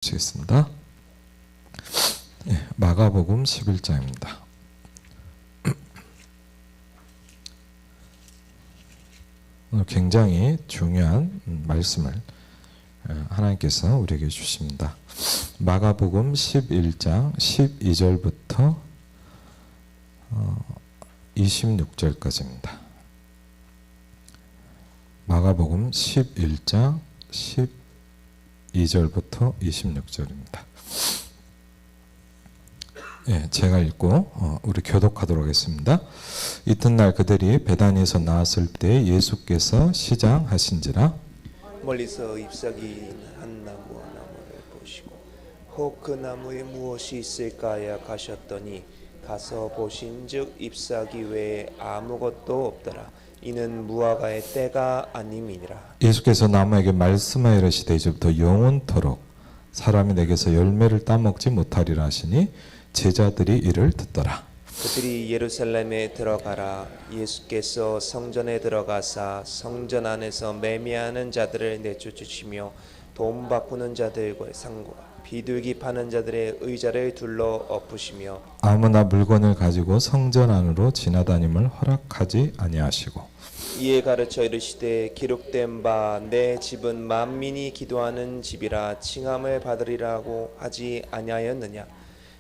시겠습니다. 마가복음 11장입니다. 오늘 굉장히 중요한 말씀을 하나님께서 우리에게 주십니다. 마가복음 11장 12절부터 26절까지입니다. 마가복음 11장 12절부터 26절입니다. 제가 읽고 우리 교독하도록 하겠습니다. 이튿날 그들이 베다니에서 나왔을 때 예수께서 시장하신지라 멀리서 잎사귀 한 나무를 보시고 혹 그 나무에 무엇이 있을까 하여 가셨더니 가서 보신즉 잎사귀 외에 아무것도 없더라. 이는 무화과의 때가 아님이니라. 예수께서 나무에게 말씀하여 이르시되 이제부터 영원토록 사람이 내게서 열매를 따먹지 못하리라 하시니 제자들이 이를 듣더라. 그들이 예루살렘에 들어가라. 예수께서 성전에 들어가사 성전 안에서 매매하는 자들을 내쫓으시며 돈 바꾸는 자들과 상과 비둘기 파는 자들의 의자를 둘러 엎으시며 아무나 물건을 가지고 성전 안으로 지나다님을 허락하지 아니하시고 이에 가르쳐 이르시되 기록된 바 내 집은 만민이 기도하는 집이라 칭함을 받으리라고 하지 아니하였느냐.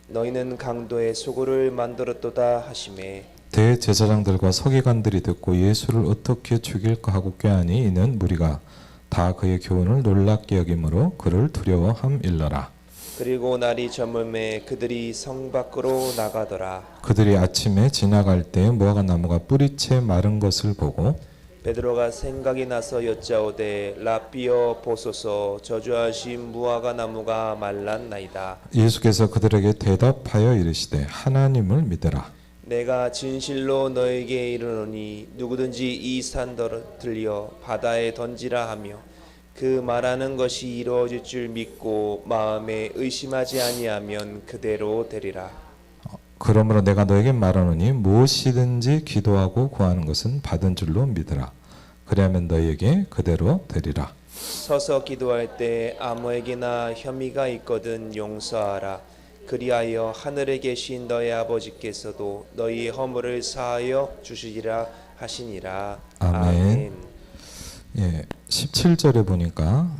너희는 강도의 소굴을 만들었도다 하시매 대제사장들과 서기관들이 듣고 예수를 어떻게 죽일까 하고 꾀하니 이는 무리가 다 그의 교훈을 놀랍게 여김으로 그를 두려워함일러라. 그리고 날이 저물매 그들이 성 밖으로 나가더라. 그들이 아침에 지나갈 때 무화과 나무가 뿌리채 마른 것을 보고 베드로가 생각이 나서 여짜오되 라삐어 보소서 저주하신 무화과 나무가 말랐나이다. 예수께서 그들에게 대답하여 이르시되 하나님을 믿으라. 내가 진실로 너에게 이르노니 누구든지 이 산더러 들려 바다에 던지라 하며 그 말하는 것이 이루어질 줄 믿고 마음에 의심하지 아니하면 그대로 되리라. 그러므로 내가 너에게 말하노니 무엇이든지 기도하고 구하는 것은 받은 줄로 믿으라. 그리하면 너희에게 그대로 되리라. 서서 기도할 때 아무에게나 혐의가 있거든 용서하라. 그리하여 하늘에 계신 너희 아버지께서도 너희 허물을 사하여 주시리라 하시니라. 아멘. 17절에 보니까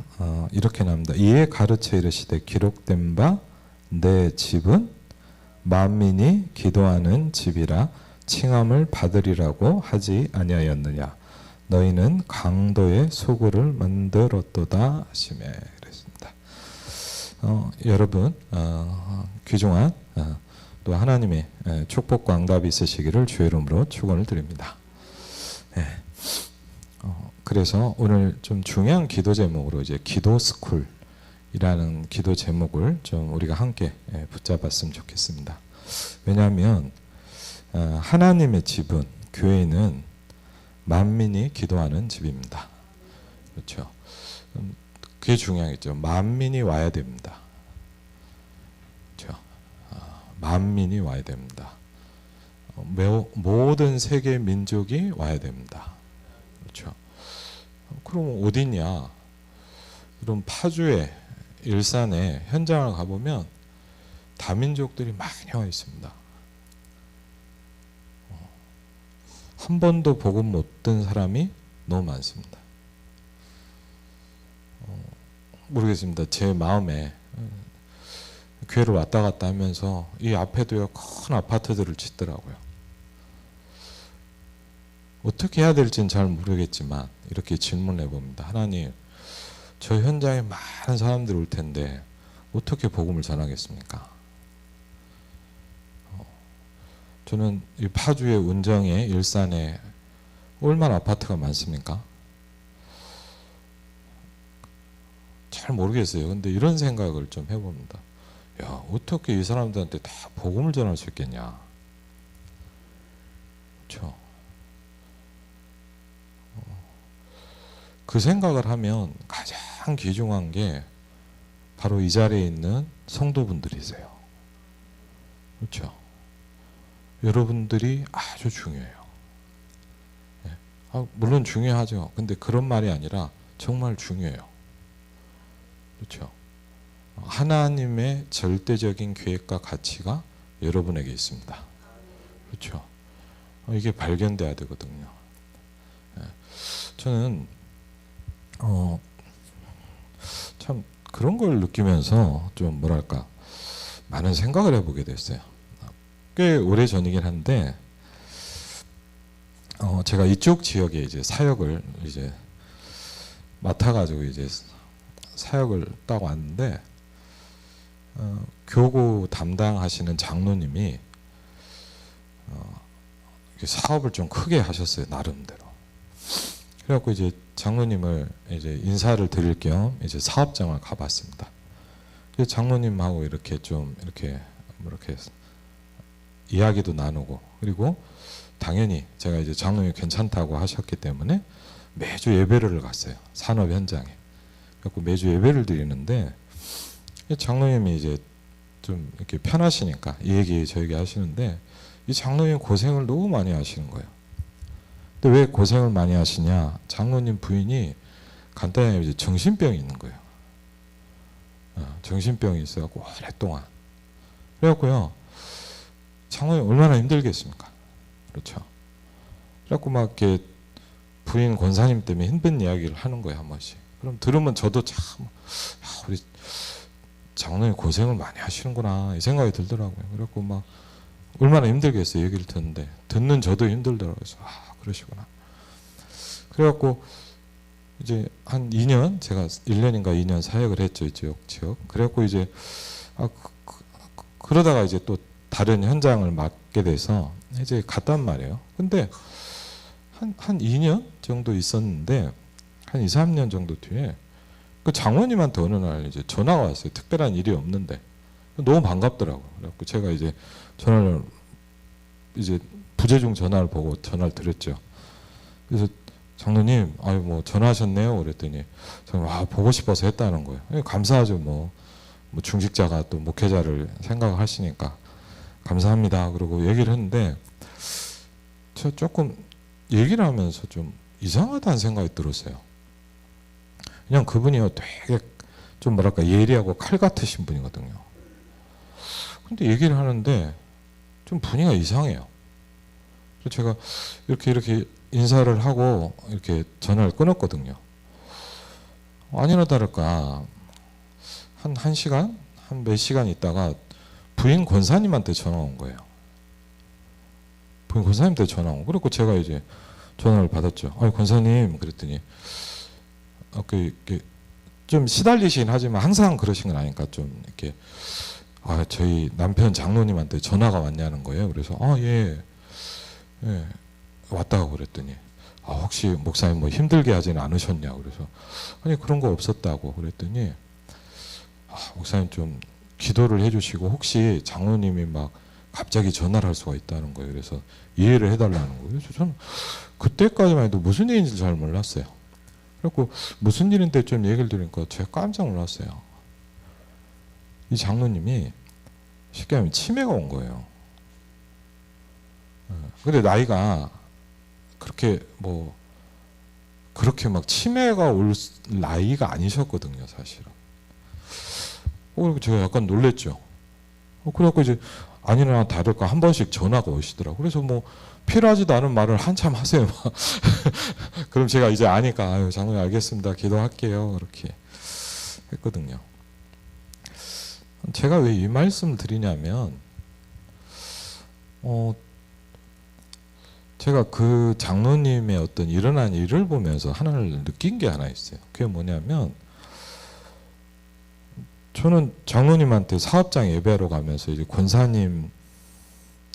이렇게 나옵니다. 이에 가르쳐 이르시되 기록된 바 내 집은 만민이 기도하는 집이라 칭함을 받으리라고 하지 아니하였느냐. 너희는 강도의 소굴을 만들었도다 하시매 그랬습니다. 여러분 귀중한 또 하나님의 축복과 응답이 있으시기를 주의 이름으로 축원을 드립니다. 그래서 오늘 좀 중요한 기도 제목으로 이제 기도 스쿨이라는 기도 제목을 좀 우리가 함께 붙잡았으면 좋겠습니다. 왜냐하면 하나님의 집은 교회는 만민이 기도하는 집입니다. 그렇죠? 그게 중요하겠죠. 만민이 와야 됩니다. 그렇죠? 만민이 와야 됩니다. 모든 세계 민족이 와야 됩니다. 그렇죠? 그럼 어디냐? 그럼 파주에 일산에 현장을 가보면 다민족들이 많이 와 있습니다. 한 번도 복음 못 든 사람이 너무 많습니다. 모르겠습니다. 제 마음에 교회를 왔다 갔다 하면서 이 앞에도요 큰 아파트들을 짓더라고요. 어떻게 해야 될지는 잘 모르겠지만 이렇게 질문해 봅니다. 하나님, 저 현장에 많은 사람들이 올 텐데 어떻게 복음을 전하겠습니까? 저는 이 파주의 운정에 일산에 얼마나 아파트가 많습니까? 잘 모르겠어요. 근데 이런 생각을 좀 해봅니다. 야, 어떻게 이 사람들한테 다 복음을 전할 수 있겠냐? 그렇죠? 그 생각을 하면 가장 귀중한 게 바로 이 자리에 있는 성도분들이세요. 그렇죠? 여러분들이 아주 중요해요. 물론 중요하죠. 근데 그런 말이 아니라 정말 중요해요. 그렇죠? 하나님의 절대적인 계획과 가치가 여러분에게 있습니다. 그렇죠? 이게 발견돼야 되거든요. 저는 참 그런 걸 느끼면서 좀 뭐랄까 많은 생각을 해보게 됐어요. 꽤 오래 전이긴 한데 제가 이쪽 지역에 이제 사역을 이제 맡아가지고 이제 사역을 딱 왔는데 교구 담당하시는 장로님이 사업을 좀 크게 하셨어요, 나름대로. 그래갖고 이제 장로님을 이제 인사를 드릴 겸 이제 사업장을 가봤습니다. 장로님하고 이렇게 좀 이렇게 이야기도 나누고, 그리고 당연히 제가 이제 장로님이 괜찮다고 하셨기 때문에 매주 예배를 갔어요, 산업 현장에. 그래갖고 매주 예배를 드리는데 장로님이 이제 좀 이렇게 편하시니까 이 얘기 저에게 하시는데, 이 장로님 고생을 너무 많이 하시는 거예요. 근데 왜 고생을 많이 하시냐? 장로님 부인이 간단히 이제 정신병이 있는 거예요. 정신병이 있어갖고 오랫동안. 그래갖고요, 장로님 얼마나 힘들겠습니까? 그렇죠. 그래갖고 막 이렇게 부인 권사님 때문에 힘든 이야기를 하는 거예요, 한 번씩. 그럼 들으면 저도 참, 우리 장로님 고생을 많이 하시는구나 이 생각이 들더라고요. 그래갖고 막 얼마나 힘들겠어요, 얘기를 듣는데. 듣는 저도 힘들더라고요. 그래서 그러시구나. 그래갖고 이제 한 2년, 제가 1년인가 2년 사역을 했죠, 이쪽 지역. 그래갖고 이제 그러다가 이제 또 다른 현장을 맡게 돼서 이제 갔단 말이에요. 근데 한 2년 정도 있었는데 한 2, 3년 정도 뒤에 그 장로님한테 어느 날 이제 전화가 왔어요. 특별한 일이 없는데 너무 반갑더라고요. 그래갖고 제가 이제 전화를 이제 부재중 전화를 보고 전화를 드렸죠. 그래서 장로님, 뭐 전화하셨네요. 그랬더니 저는 보고 싶어서 했다는 거예요. 감사하죠. 뭐 중직자가 또 목회자를 생각하시니까 감사합니다. 그러고 얘기를 했는데 저 조금 얘기를 하면서 좀 이상하다는 생각이 들었어요. 그냥 그분이요, 되게 좀 뭐랄까 예리하고 칼 같으신 분이거든요. 근데 얘기를 하는데 좀 분위기가 이상해요. 그래서 제가 이렇게 인사를 하고 이렇게 전화를 끊었거든요. 아니나 다를까 한 시간? 한 몇 시간 있다가 부인 권사님한테 전화 온 거예요. 부인 권사님한테 전화 온. 그리고 제가 이제 전화를 받았죠. 권사님, 그랬더니 좀 시달리시긴 하지만 항상 그러신 건 아니까 좀 이렇게 저희 남편 장로님한테 전화가 왔냐는 거예요. 그래서 예, 왔다고 그랬더니 혹시 목사님 뭐 힘들게 하지는 않으셨냐? 그래서 아니 그런 거 없었다고 그랬더니 목사님 좀 기도를 해주시고 혹시 장로님이 막 갑자기 전화를 할 수가 있다는 거예요. 그래서 이해를 해달라는 거예요. 그래서 저는 그때까지만 해도 무슨 일인지 잘 몰랐어요. 그래갖고 무슨 일인데 좀 얘기를 들으니까 제가 깜짝 놀랐어요. 이 장로님이 쉽게 하면 치매가 온 거예요. 근데 나이가 그렇게 막 치매가 올 나이가 아니셨거든요, 사실은. 그리고 제가 약간 놀랬죠. 그래갖고 이제 아니나 다를까 한 번씩 전화가 오시더라고요. 그래서 뭐 필요하지도 않은 말을 한참 하세요. 그럼 제가 이제 아니까 장로님 알겠습니다. 기도할게요. 그렇게 했거든요. 제가 왜 이 말씀을 드리냐면 제가 그 장로님의 어떤 일어난 일을 보면서 하나를 느낀 게 하나 있어요. 그게 뭐냐면 저는 장로님한테 사업장 예배하러 가면서 이제 권사님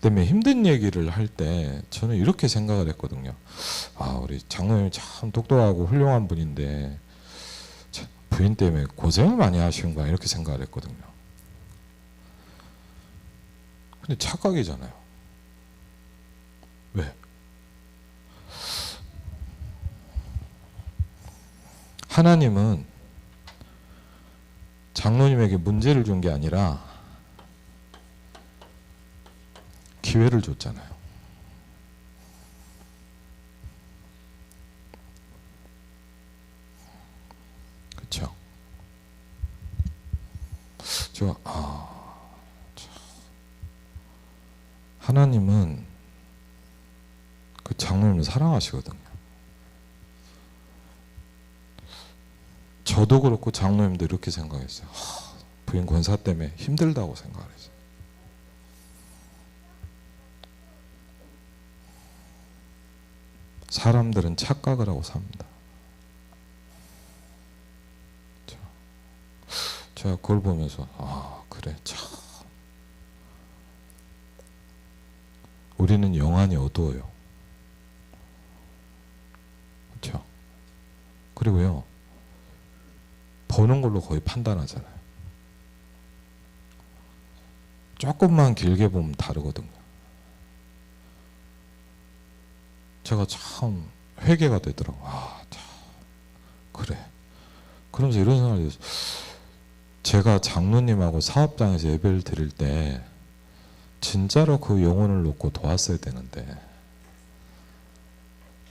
때문에 힘든 얘기를 할 때 저는 이렇게 생각을 했거든요. 우리 장로님 참 똑똑하고 훌륭한 분인데 부인 때문에 고생을 많이 하시는구나 이렇게 생각을 했거든요. 근데 착각이잖아요. 왜? 하나님은 장로님에게 문제를 준 게 아니라 기회를 줬잖아요. 그렇죠? 제가 하나님은 그 장로님을 사랑하시거든요. 저도 그렇고 장로님도 이렇게 생각했어요. 부인 권사 때문에 힘들다고 생각을 했어요. 사람들은 착각을 하고 삽니다. 제가 그걸 보면서 그래 참 우리는 영안이 어두워요. 그렇죠? 그리고요 보는 걸로 거의 판단하잖아요. 조금만 길게 보면 다르거든요. 제가 참 회개가 되더라고요. 참 그래. 그러면서 이런 생각이 들었어요. 제가 장로님하고 사업장에서 예배를 드릴 때 진짜로 그 영혼을 놓고 도왔어야 되는데,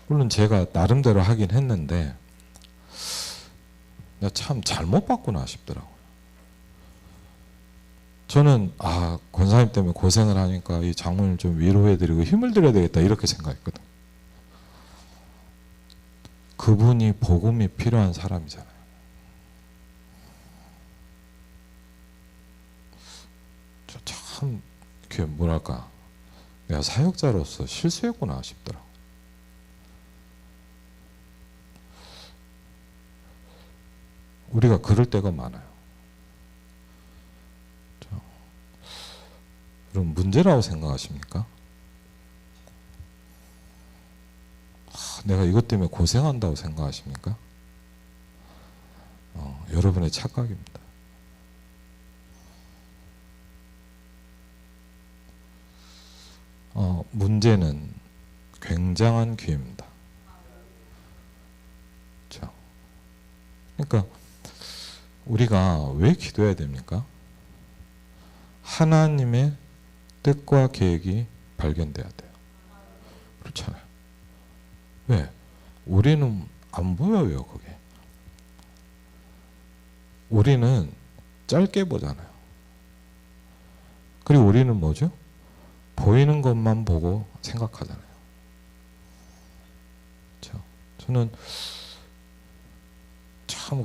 물론 제가 나름대로 하긴 했는데 나 참 잘못 봤구나 싶더라고요. 저는 권사님 때문에 고생을 하니까 이 장모님을 좀 위로해드리고 힘을 드려야 되겠다 이렇게 생각했거든. 그분이 복음이 필요한 사람이잖아요. 저 참 이렇게 뭐랄까 내가 사역자로서 실수했구나 싶더라고요. 우리가 그럴 때가 많아요. 그럼 문제라고 생각하십니까? 내가 이것 때문에 고생한다고 생각하십니까? 여러분의 착각입니다. 문제는 굉장한 기회입니다. 그렇죠? 그러니까 우리가 왜 기도해야 됩니까? 하나님의 뜻과 계획이 발견돼야 돼요. 그렇잖아요. 왜? 우리는 안 보여요, 그게. 우리는 짧게 보잖아요. 그리고 우리는 뭐죠? 보이는 것만 보고 생각하잖아요. 그렇죠? 저는 참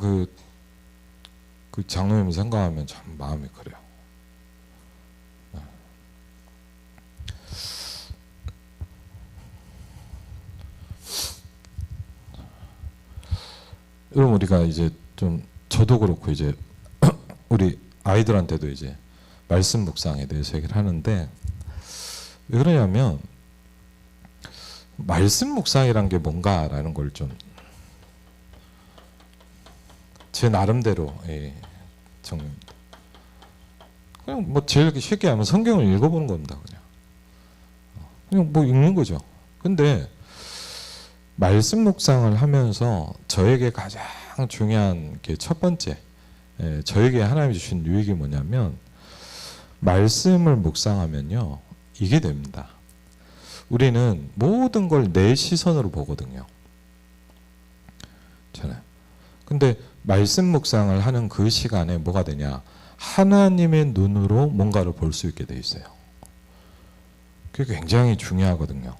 그 장로님 생각하면 참 마음이 그래요. 여러분 우리가 이제 좀 저도 그렇고 이제 우리 아이들한테도 이제 말씀 묵상에 대해서 얘기를 하는데 왜 그러냐면 말씀 묵상이란 게 뭔가라는 걸 좀 제 나름대로 정리합니다. 그냥 뭐 제일 쉽게 하면 성경을 읽어보는 겁니다. 그냥 뭐 읽는 거죠. 근데 말씀 묵상을 하면서 저에게 가장 중요한 게 첫 번째, 저에게 하나님이 주신 유익이 뭐냐면 말씀을 묵상하면요 이게 됩니다. 우리는 모든 걸 내 시선으로 보거든요. 그렇잖아요. 근데 말씀 묵상을 하는 그 시간에 뭐가 되냐? 하나님의 눈으로 뭔가를 볼 수 있게 돼 있어요. 그게 굉장히 중요하거든요.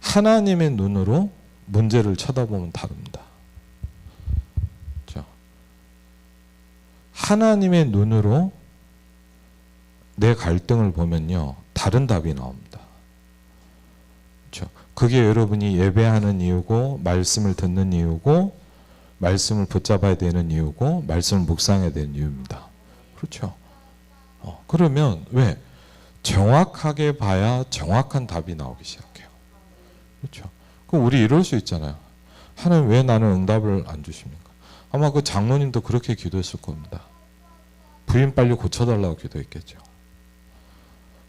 하나님의 눈으로 문제를 쳐다보면 다릅니다. 그렇죠? 하나님의 눈으로 내 갈등을 보면요 다른 답이 나옵니다. 그렇죠? 그게 여러분이 예배하는 이유고 말씀을 듣는 이유고 말씀을 붙잡아야 되는 이유고 말씀을 묵상해야 되는 이유입니다. 그렇죠? 그러면 왜? 정확하게 봐야 정확한 답이 나오기 시작해요. 그렇죠? 그럼 우리 이럴 수 있잖아요. 하나님 왜 나는 응답을 안 주십니까? 아마 그 장로님도 그렇게 기도했을 겁니다. 부인 빨리 고쳐달라고 기도했겠죠.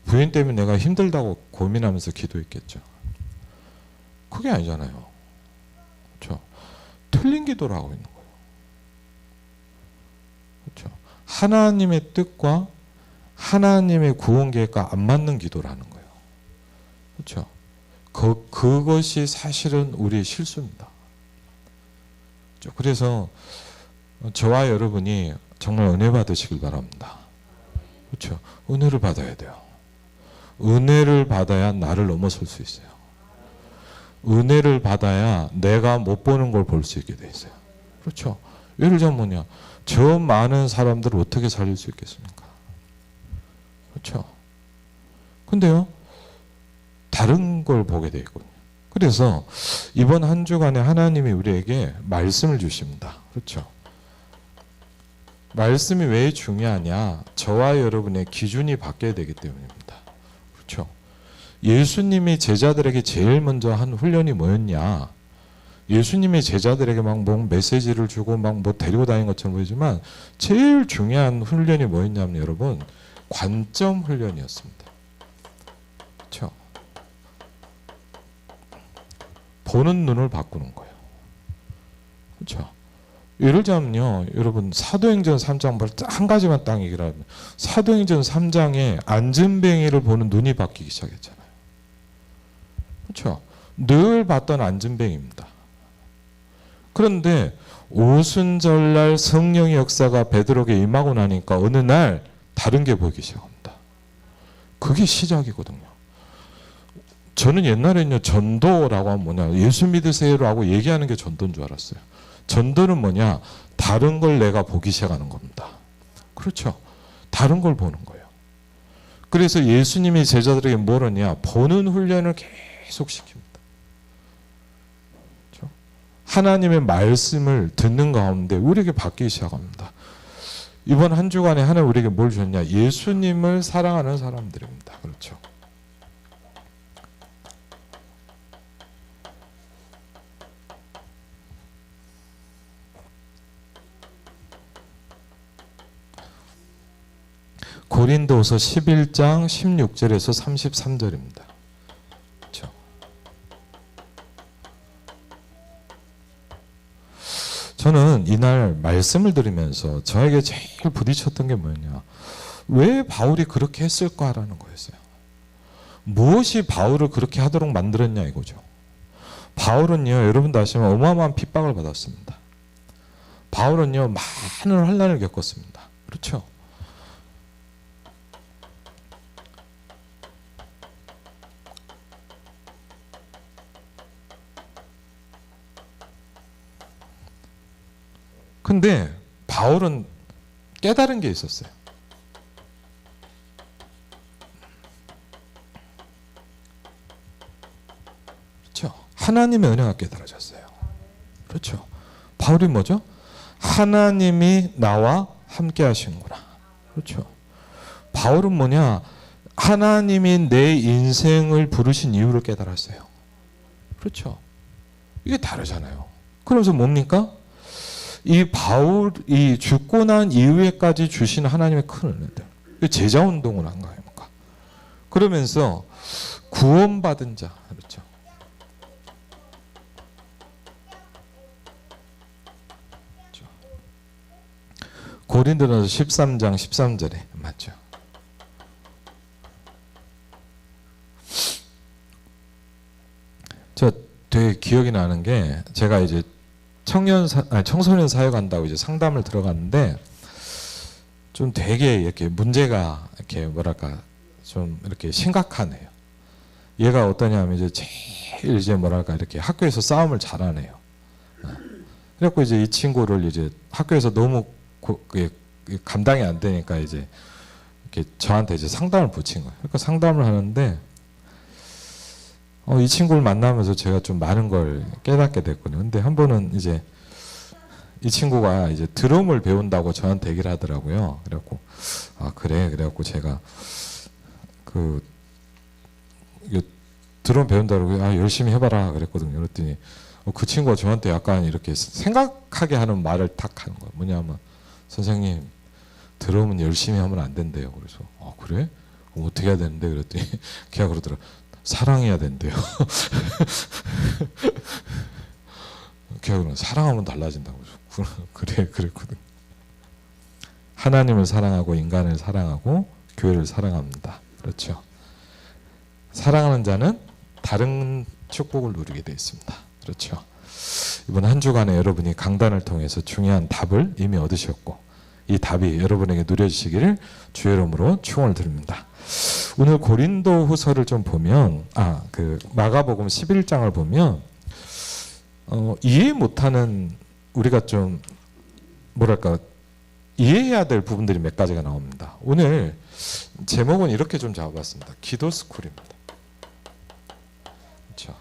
부인 때문에 내가 힘들다고 고민하면서 기도했겠죠. 그게 아니잖아요. 그렇죠? 틀린 기도를 하고 있는 거예요. 그렇죠? 하나님의 뜻과 하나님의 구원 계획과 안 맞는 기도를 하는 거예요. 그렇죠? 그것이 사실은 우리의 실수입니다. 그래서 저와 여러분이 정말 은혜 받으시길 바랍니다. 그렇죠? 은혜를 받아야 돼요. 은혜를 받아야 나를 넘어설 수 있어요. 은혜를 받아야 내가 못 보는 걸 볼 수 있게 돼 있어요. 그렇죠? 예를 들면 뭐냐? 저 많은 사람들을 어떻게 살릴 수 있겠습니까? 그렇죠? 근데요, 다른 걸 보게 돼 있거든요. 그래서 이번 한 주간에 하나님이 우리에게 말씀을 주십니다. 그렇죠? 말씀이 왜 중요하냐? 저와 여러분의 기준이 바뀌어야 되기 때문입니다. 그렇죠? 예수님이 제자들에게 제일 먼저 한 훈련이 뭐였냐? 예수님이 제자들에게 막 뭐 메시지를 주고 막 뭐 데리고 다니는 것처럼 보이지만 제일 중요한 훈련이 뭐였냐면 여러분, 관점 훈련이었습니다. 그렇죠? 보는 눈을 바꾸는 거예요. 그렇죠? 예를 들자면요, 여러분 사도행전 3장 한 가지만 딱 얘기를 하면 사도행전 3장에 안진뱅이를 보는 눈이 바뀌기 시작했잖아요. 그렇죠? 늘 봤던 안진뱅이입니다. 그런데 오순절날 성령의 역사가 베드로에게 임하고 나니까 어느 날 다른 게 보이기 시작합니다. 그게 시작이거든요. 저는 옛날에는요, 전도라고 하면 뭐냐, 예수 믿으세요라고 얘기하는 게 전도인 줄 알았어요. 전도는 뭐냐, 다른 걸 내가 보기 시작하는 겁니다. 그렇죠? 다른 걸 보는 거예요. 그래서 예수님이 제자들에게 뭘 하냐, 보는 훈련을 계속 시킵니다. 그렇죠? 하나님의 말씀을 듣는 가운데 우리에게 바뀌기 시작합니다. 이번 한 주간에 하나님 우리에게 뭘 주셨냐, 예수님을 사랑하는 사람들입니다. 그렇죠? 고린도서 11장 16절에서 33절입니다. 그렇죠? 저는 이날 말씀을 들으면서 저에게 제일 부딪혔던 게 뭐냐, 왜 바울이 그렇게 했을까라는 거였어요. 무엇이 바울을 그렇게 하도록 만들었냐 이거죠. 바울은요, 여러분도 아시면 어마어마한 핍박을 받았습니다. 바울은요, 많은 환난을 겪었습니다. 그렇죠? 근데 바울은 깨달은 게 있었어요. 그렇죠? 하나님의 은혜가 깨달아졌어요. 그렇죠? 바울이 뭐죠? 하나님이 나와 함께 하시는구나. 그렇죠? 바울은 뭐냐? 하나님이 내 인생을 부르신 이유를 깨달았어요. 그렇죠? 이게 다르잖아요. 그러면서 뭡니까? 이 바울이 죽고 난 이후에까지 주신 하나님의 큰 은혜들, 제자 운동을 한 거 아닙니까? 그러면서 구원받은 자, 그렇죠? 고린도전서 13장 13절에 맞죠? 저 되게 기억이 나는 게, 제가 이제 청소년 사역 한다고 이제 상담을 들어갔는데 좀 되게 이렇게 문제가 이렇게 뭐랄까 좀 이렇게 심각하네요. 얘가 어떠냐면 이제 제일 이제 뭐랄까 이렇게 학교에서 싸움을 잘하네요. 그래갖고 이제 이 친구를 이제 학교에서 너무 감당이 안 되니까 이제 이렇게 저한테 이제 상담을 붙인 거예요. 그러니까 상담을 하는데 이 친구를 만나면서 제가 좀 많은 걸 깨닫게 됐거든요. 근데 한 번은 이제 이 친구가 이제 드럼을 배운다고 저한테 얘기를 하더라고요. 그래갖고 그래. 그래갖고 제가 드럼 배운다고 열심히 해봐라 그랬거든요. 그랬더니 그 친구가 저한테 약간 이렇게 생각하게 하는 말을 탁 하는 거예요. 뭐냐면, 선생님, 드럼은 열심히 하면 안 된대요. 그래서 그래? 그럼 어떻게 해야 되는데? 그랬더니 걔가 그러더라. 사랑해야 된대요. 걔가 그러면 사랑하면 달라진다고. 그래, 그랬거든. 하나님을 사랑하고 인간을 사랑하고 교회를 사랑합니다. 그렇죠? 사랑하는 자는 다른 축복을 누리게 되어 있습니다. 그렇죠. 이번 한 주간에 여러분이 강단을 통해서 중요한 답을 이미 얻으셨고 이 답이 여러분에게 누려지시기를 주의 이름으로 축원을 드립니다. 오늘 고린도 후서를 좀 보면 그 마가복음 11장을 보면 이해 못하는 우리가 좀 뭐랄까 이해해야 될 부분들이 몇 가지가 나옵니다. 오늘 제목은 이렇게 좀 잡아봤습니다. 기도 스쿨입니다. 그렇죠.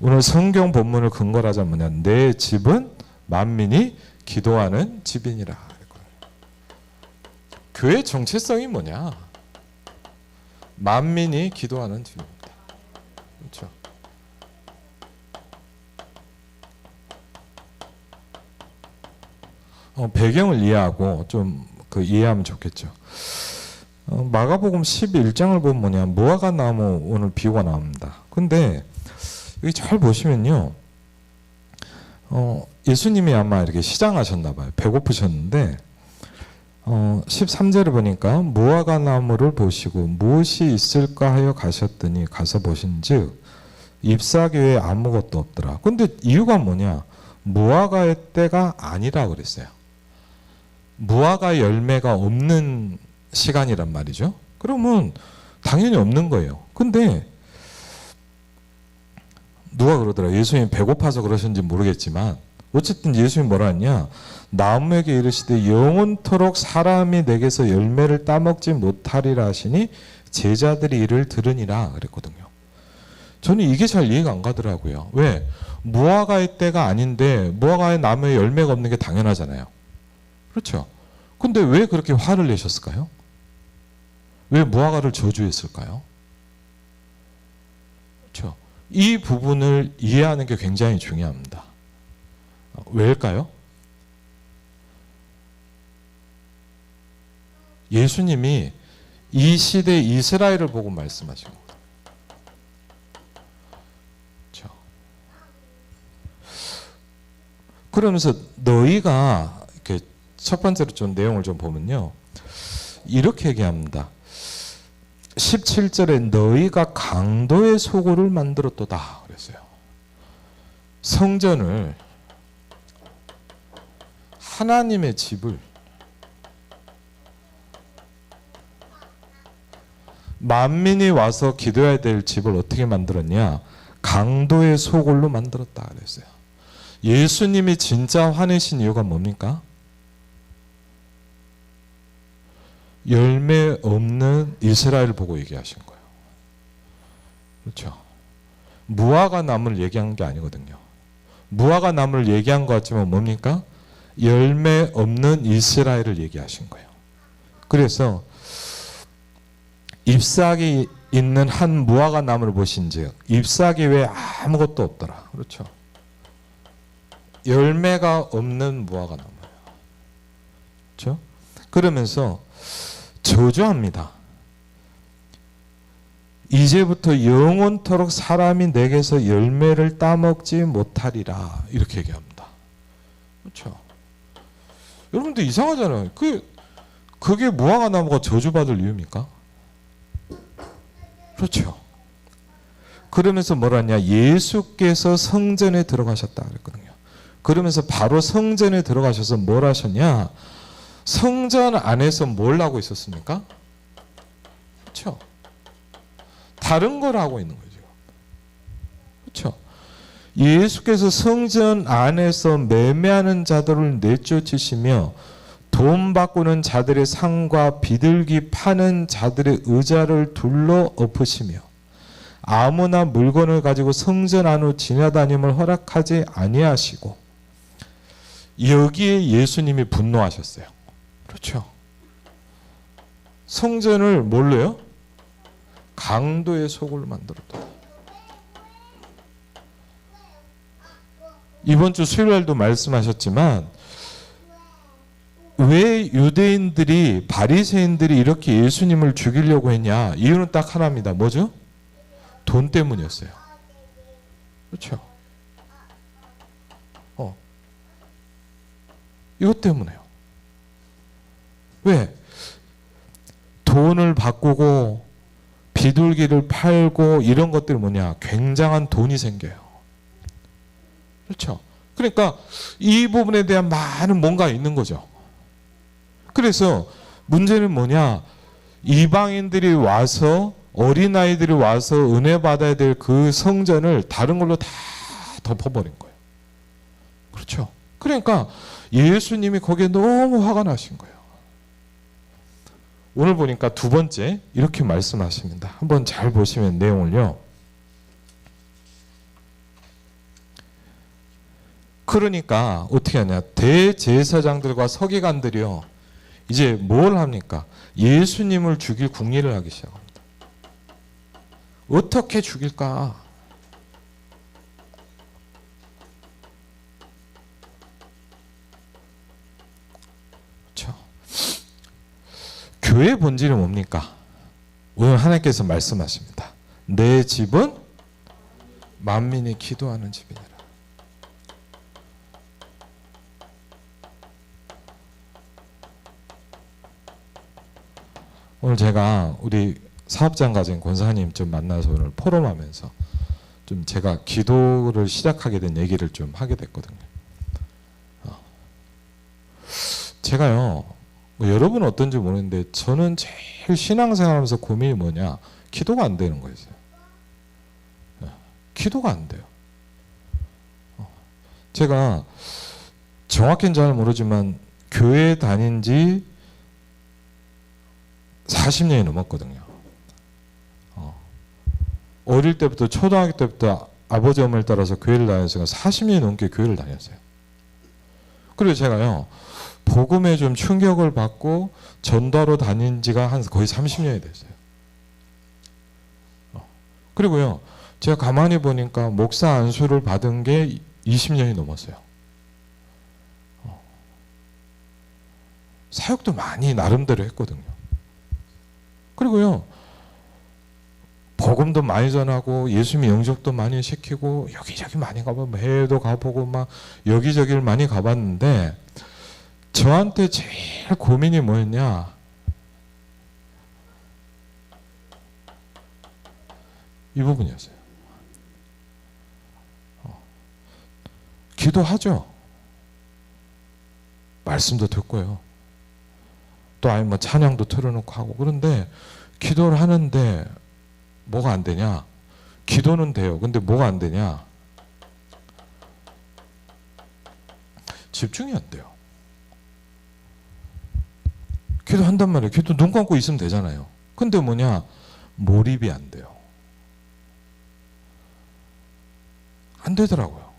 오늘 성경 본문을 근거로 하자면 내 집은 만민이 기도하는 집이니라. 교회 정체성이 뭐냐? 만민이 기도하는 집입니다. 그렇죠. 배경을 이해하고 좀 이해하면 좋겠죠. 마가복음 11장을 보면 뭐냐, 무화과 나무 오늘 비유가 나옵니다. 근데 여기 잘 보시면요, 예수님이 아마 이렇게 시장하셨나 봐요. 배고프셨는데 13절을 보니까 무화과 나무를 보시고 무엇이 있을까 하여 가셨더니 가서 보신즉 잎사귀 외에 아무것도 없더라. 근데 이유가 뭐냐, 무화과의 때가 아니라 그랬어요. 무화과 열매가 없는 시간이란 말이죠. 그러면 당연히 없는 거예요. 근데 누가 그러더라. 예수님이 배고파서 그러신지 모르겠지만 어쨌든 예수님이 뭐라 했냐, 나무에게 이르시되 영원토록 사람이 내게서 열매를 따먹지 못하리라 하시니 제자들이 이를 들으니라 그랬거든요. 저는 이게 잘 이해가 안 가더라고요. 왜? 무화과의 때가 아닌데 무화과의 나무에 열매가 없는 게 당연하잖아요. 그렇죠. 근데 왜 그렇게 화를 내셨을까요? 왜 무화과를 저주했을까요? 그렇죠. 이 부분을 이해하는 게 굉장히 중요합니다. 왜일까요? 예수님이 이 시대 이스라엘을 보고 말씀하신 거예요. 그렇죠. 그러면서 너희가 이렇게 첫 번째로 좀 내용을 좀 보면요, 이렇게 얘기합니다. 17절에 너희가 강도의 소굴을 만들었도다 그랬어요. 성전을, 하나님의 집을 만민이 와서 기도해야 될 집을 어떻게 만들었냐, 강도의 소굴로 만들었다 그랬어요. 예수님이 진짜 화내신 이유가 뭡니까? 열매 없는 이스라엘을 보고 얘기하신 거예요. 그렇죠. 무화과 나무를 얘기한 게 아니거든요. 무화과 나무를 얘기한 것 같지만 뭡니까? 열매 없는 이스라엘을 얘기하신 거예요. 그래서 잎사귀 있는 한 무화과 나무를 보신즉 잎사귀 외에 아무것도 없더라. 그렇죠. 열매가 없는 무화과 나무예요. 그렇죠? 그러면서 저주합니다. 이제부터 영원토록 사람이 내게서 열매를 따먹지 못하리라. 이렇게 얘기합니다. 그렇죠. 여러분들 이상하잖아요. 그게 무화과 나무가 저주받을 이유입니까? 그렇죠. 그러면서 뭐라냐, 예수께서 성전에 들어가셨다 그랬거든요. 그러면서 바로 성전에 들어가셔서 뭘 하셨냐, 성전 안에서 뭘 하고 있었습니까? 그렇죠. 다른 걸 하고 있는 거죠. 그렇죠. 예수께서 성전 안에서 매매하는 자들을 내쫓으시며 돈 바꾸는 자들의 상과 비둘기 파는 자들의 의자를 둘러 엎으시며 아무나 물건을 가지고 성전 안으로 지나다님을 허락하지 아니하시고, 여기에 예수님이 분노하셨어요. 그렇죠. 성전을 뭘로요? 강도의 소굴로 만들었다. 이번 주 수요일날도 말씀하셨지만 왜 유대인들이, 바리새인들이 이렇게 예수님을 죽이려고 했냐? 이유는 딱 하나입니다. 뭐죠? 돈 때문이었어요. 그렇죠. 이것 때문에요. 왜? 돈을 바꾸고 비둘기를 팔고 이런 것들이 뭐냐? 굉장한 돈이 생겨요. 그렇죠? 그러니까 이 부분에 대한 많은 뭔가 있는 거죠. 그래서 문제는 뭐냐? 이방인들이 와서, 어린아이들이 와서 은혜 받아야 될 그 성전을 다른 걸로 다 덮어버린 거예요. 그렇죠? 그러니까 예수님이 거기에 너무 화가 나신 거예요. 오늘 보니까 두 번째 이렇게 말씀하십니다. 한번 잘 보시면 내용을요. 그러니까 어떻게 하냐? 대제사장들과 서기관들이요. 이제 뭘 합니까? 예수님을 죽일 궁리를 하기 시작합니다. 어떻게 죽일까? 그렇죠? 교회의 본질은 뭡니까? 오늘 하나님께서 말씀하십니다. 내 집은 만민이 기도하는 집이니라. 오늘 제가 우리 사업장 가진 권사님 좀 만나서 오늘 포럼하면서 좀 제가 기도를 시작하게 된 얘기를 좀 하게 됐거든요. 제가요, 뭐 여러분은 어떤지 모르는데 저는 제일 신앙생활하면서 고민이 뭐냐? 기도가 안 되는 거예요. 기도가 안 돼요. 제가 정확히는 잘 모르지만 교회 다닌 지 40년이 넘었거든요. 어릴 때부터 초등학교 때부터 아버지 어머니를 따라서 교회를 다녔어요. 40년이 넘게 교회를 다녔어요. 그리고 제가요, 복음에 좀 충격을 받고 전도하러 다닌 지가 한 거의 30년이 됐어요. 그리고요, 제가 가만히 보니까 목사 안수를 받은 게 20년이 넘었어요. 사역도 많이 나름대로 했거든요. 그리고요, 복음도 많이 전하고 예수님 영접도 많이 시키고 여기저기 많이 가보고 해외도 가보고 막 여기저기를 많이 가봤는데 저한테 제일 고민이 뭐였냐? 이 부분이었어요. 기도하죠. 말씀도 듣고요. 또 아니면 뭐 찬양도 틀어놓고 하고. 그런데 기도를 하는데 뭐가 안 되냐? 기도는 돼요. 근데 뭐가 안 되냐? 집중이 안 돼요. 기도한단 말이에요. 기도 눈 감고 있으면 되잖아요. 근데 뭐냐? 몰입이 안 돼요. 안 되더라고요.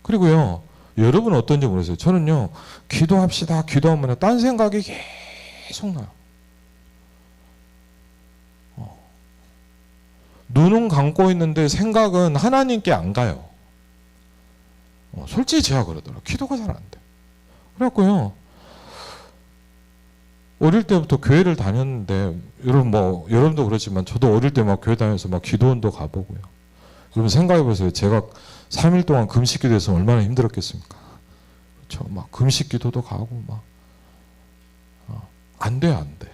그리고요, 여러분은 어떤지 모르겠어요. 저는요, 기도합시다, 기도하면 딴 생각이 계속 나요. 눈은 감고 있는데 생각은 하나님께 안 가요. 솔직히 제가 그러더라고요. 기도가 잘 안 돼요. 그래갖고요, 어릴 때부터 교회를 다녔는데, 여러분도 그렇지만, 저도 어릴 때 막 교회 다니면서 막 기도원도 가보고요. 여러분 생각해보세요. 제가 3일 동안 금식 기도해서 얼마나 힘들었겠습니까? 그렇죠. 막 금식 기도도 가고, 막. 안 돼, 안 돼.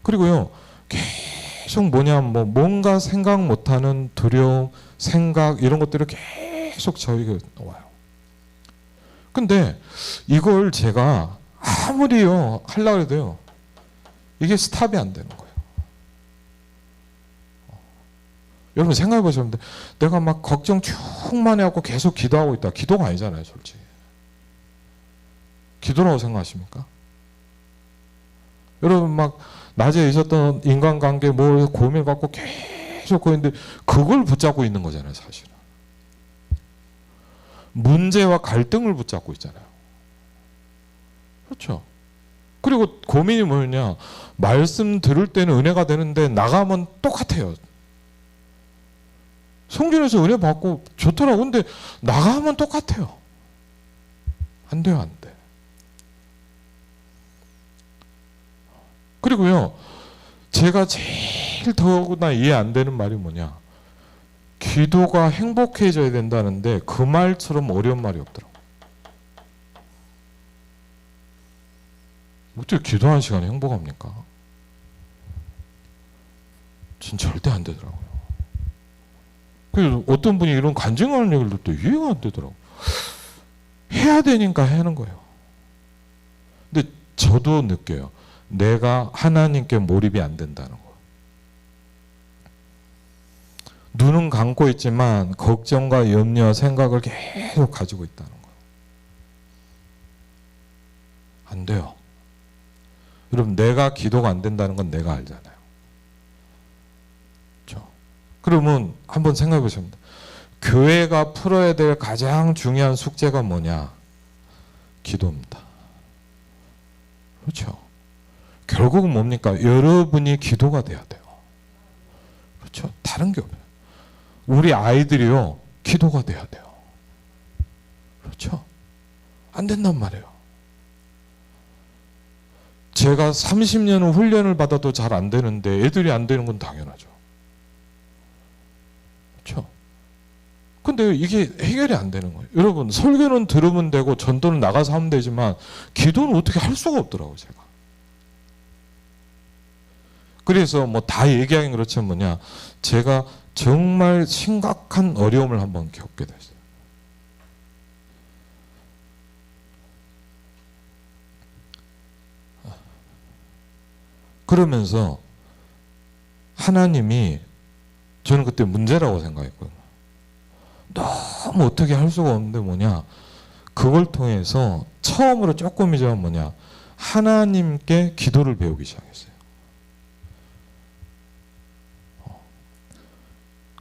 그리고요, 계속 뭔가 생각 못하는 두려움, 생각, 이런 것들이 계속 저에게 와요. 근데 이걸 제가 아무리요, 하려고 해도요, 이게 스탑이 안 되는 거예요. 여러분 생각해 보시면 내가 막 걱정 쭉 많이 하고 계속 기도하고 있다. 기도가 아니잖아요, 솔직히. 기도라고 생각하십니까? 여러분 막 낮에 있었던 인간관계 뭘 고민 갖고 계속 있는데 그걸 붙잡고 있는 거잖아요, 사실은. 문제와 갈등을 붙잡고 있잖아요. 그렇죠? 그리고 고민이 뭐냐? 말씀 들을 때는 은혜가 되는데 나가면 똑같아요. 성전에서 은혜 받고 좋더라고. 근데 나가면 똑같아요. 안 돼요, 안 돼. 그리고요, 제가 제일 더구나 이해 안 되는 말이 뭐냐? 기도가 행복해져야 된다는데 그 말처럼 어려운 말이 없더라고. 어떻게 기도하는 시간에 행복합니까? 전 절대 안 되더라고요. 그래서 어떤 분이 이런 간증하는 얘기를 들을 때 이해가 안 되더라고요. 해야 되니까 하는 거예요. 근데 저도 느껴요. 내가 하나님께 몰입이 안 된다는 거. 눈은 감고 있지만 걱정과 염려, 생각을 계속 가지고 있다는 거. 안 돼요. 여러분, 내가 기도가 안 된다는 건 내가 알잖아요. 그렇죠? 그러면 한번 생각해 보시면 돼요. 교회가 풀어야 될 가장 중요한 숙제가 뭐냐? 기도입니다. 그렇죠? 결국은 뭡니까? 여러분이 기도가 돼야 돼요. 그렇죠? 다른 게 없어요. 우리 아이들이요, 기도가 돼야 돼요. 그렇죠? 안 된단 말이에요. 제가 30년을 훈련을 받아도 잘 안 되는데 애들이 안 되는 건 당연하죠. 그렇죠? 근데 이게 해결이 안 되는 거예요. 여러분, 설교는 들으면 되고 전도는 나가서 하면 되지만 기도는 어떻게 할 수가 없더라고요, 제가. 그래서 뭐 다 얘기하긴 그렇지만 뭐냐, 제가 정말 심각한 어려움을 한번 겪게 됐어요. 그러면서 하나님이, 저는 그때 문제라고 생각했거든요. 너무 어떻게 할 수가 없는데 뭐냐, 그걸 통해서 처음으로 조금이지만 뭐냐, 하나님께 기도를 배우기 시작했어요.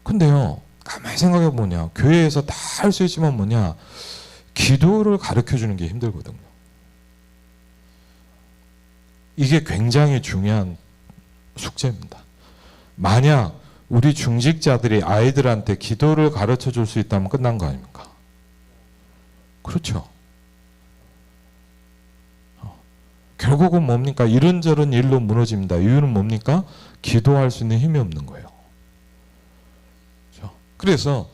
근데요, 가만히 생각해 보냐, 교회에서 다 할 수 있지만 뭐냐, 기도를 가르쳐 주는 게 힘들거든요. 이게 굉장히 중요한 숙제입니다. 만약 우리 중직자들이 아이들한테 기도를 가르쳐 줄 수 있다면 끝난 거 아닙니까? 그렇죠. 결국은 뭡니까? 이런저런 일로 무너집니다. 이유는 뭡니까? 기도할 수 있는 힘이 없는 거예요. 그래서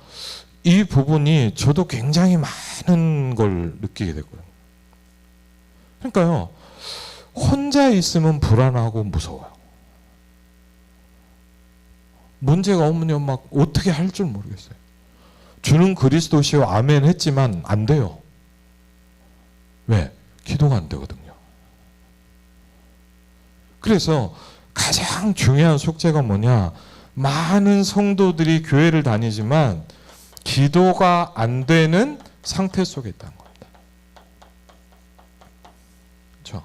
이 부분이 저도 굉장히 많은 걸 느끼게 됐거든요. 그러니까요, 혼자 있으면 불안하고 무서워요. 문제가 오면 막 어떻게 할 줄 모르겠어요. 주는 그리스도시요 아멘 했지만 안 돼요. 왜? 기도가 안 되거든요. 그래서 가장 중요한 숙제가 뭐냐, 많은 성도들이 교회를 다니지만 기도가 안 되는 상태 속에 있다는 겁니다. 그렇죠?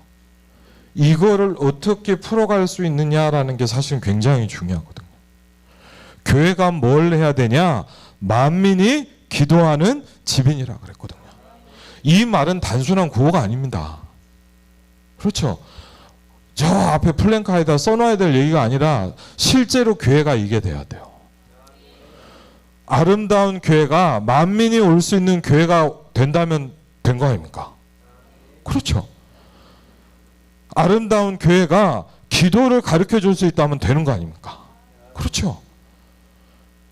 이거를 어떻게 풀어갈 수 있느냐라는 게 사실 굉장히 중요하거든요. 교회가 뭘 해야 되냐? 만민이 기도하는 집이니라 그랬거든요. 이 말은 단순한 구호가 아닙니다. 그렇죠? 저 앞에 플랜카드에다 써놔야 될 얘기가 아니라 실제로 교회가 이게 돼야 돼요. 아름다운 교회가 만민이 올 수 있는 교회가 된다면 된 거 아닙니까? 그렇죠. 아름다운 교회가 기도를 가르쳐 줄 수 있다면 되는 거 아닙니까? 그렇죠.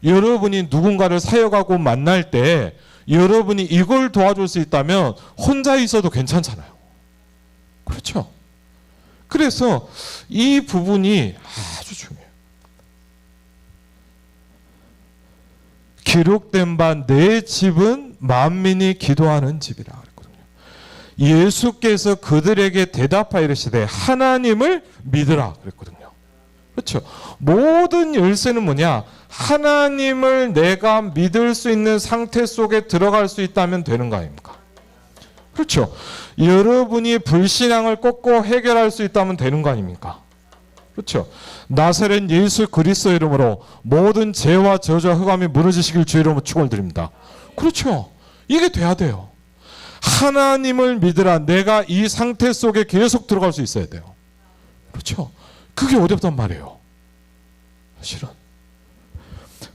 여러분이 누군가를 사역하고 만날 때 여러분이 이걸 도와줄 수 있다면 혼자 있어도 괜찮잖아요. 그렇죠. 그래서 이 부분이 아주 중요해요. 기록된 바 내 집은 만민이 기도하는 집이라 그랬거든요. 예수께서 그들에게 대답하여 이르시되 하나님을 믿으라 그랬거든요. 그렇죠. 모든 열쇠는 뭐냐? 하나님을 내가 믿을 수 있는 상태 속에 들어갈 수 있다면 되는 거 아닙니까? 그렇죠. 여러분이 불신앙을 꺾고 해결할 수 있다면 되는 거 아닙니까? 그렇죠. 나사렛 예수 그리스도 이름으로 모든 죄와 저주와 흑암이 무너지시길 주의 이름으로 축원을 드립니다. 그렇죠. 이게 돼야 돼요. 하나님을 믿으라. 내가 이 상태 속에 계속 들어갈 수 있어야 돼요. 그렇죠. 그게 어렵단 말이에요. 실은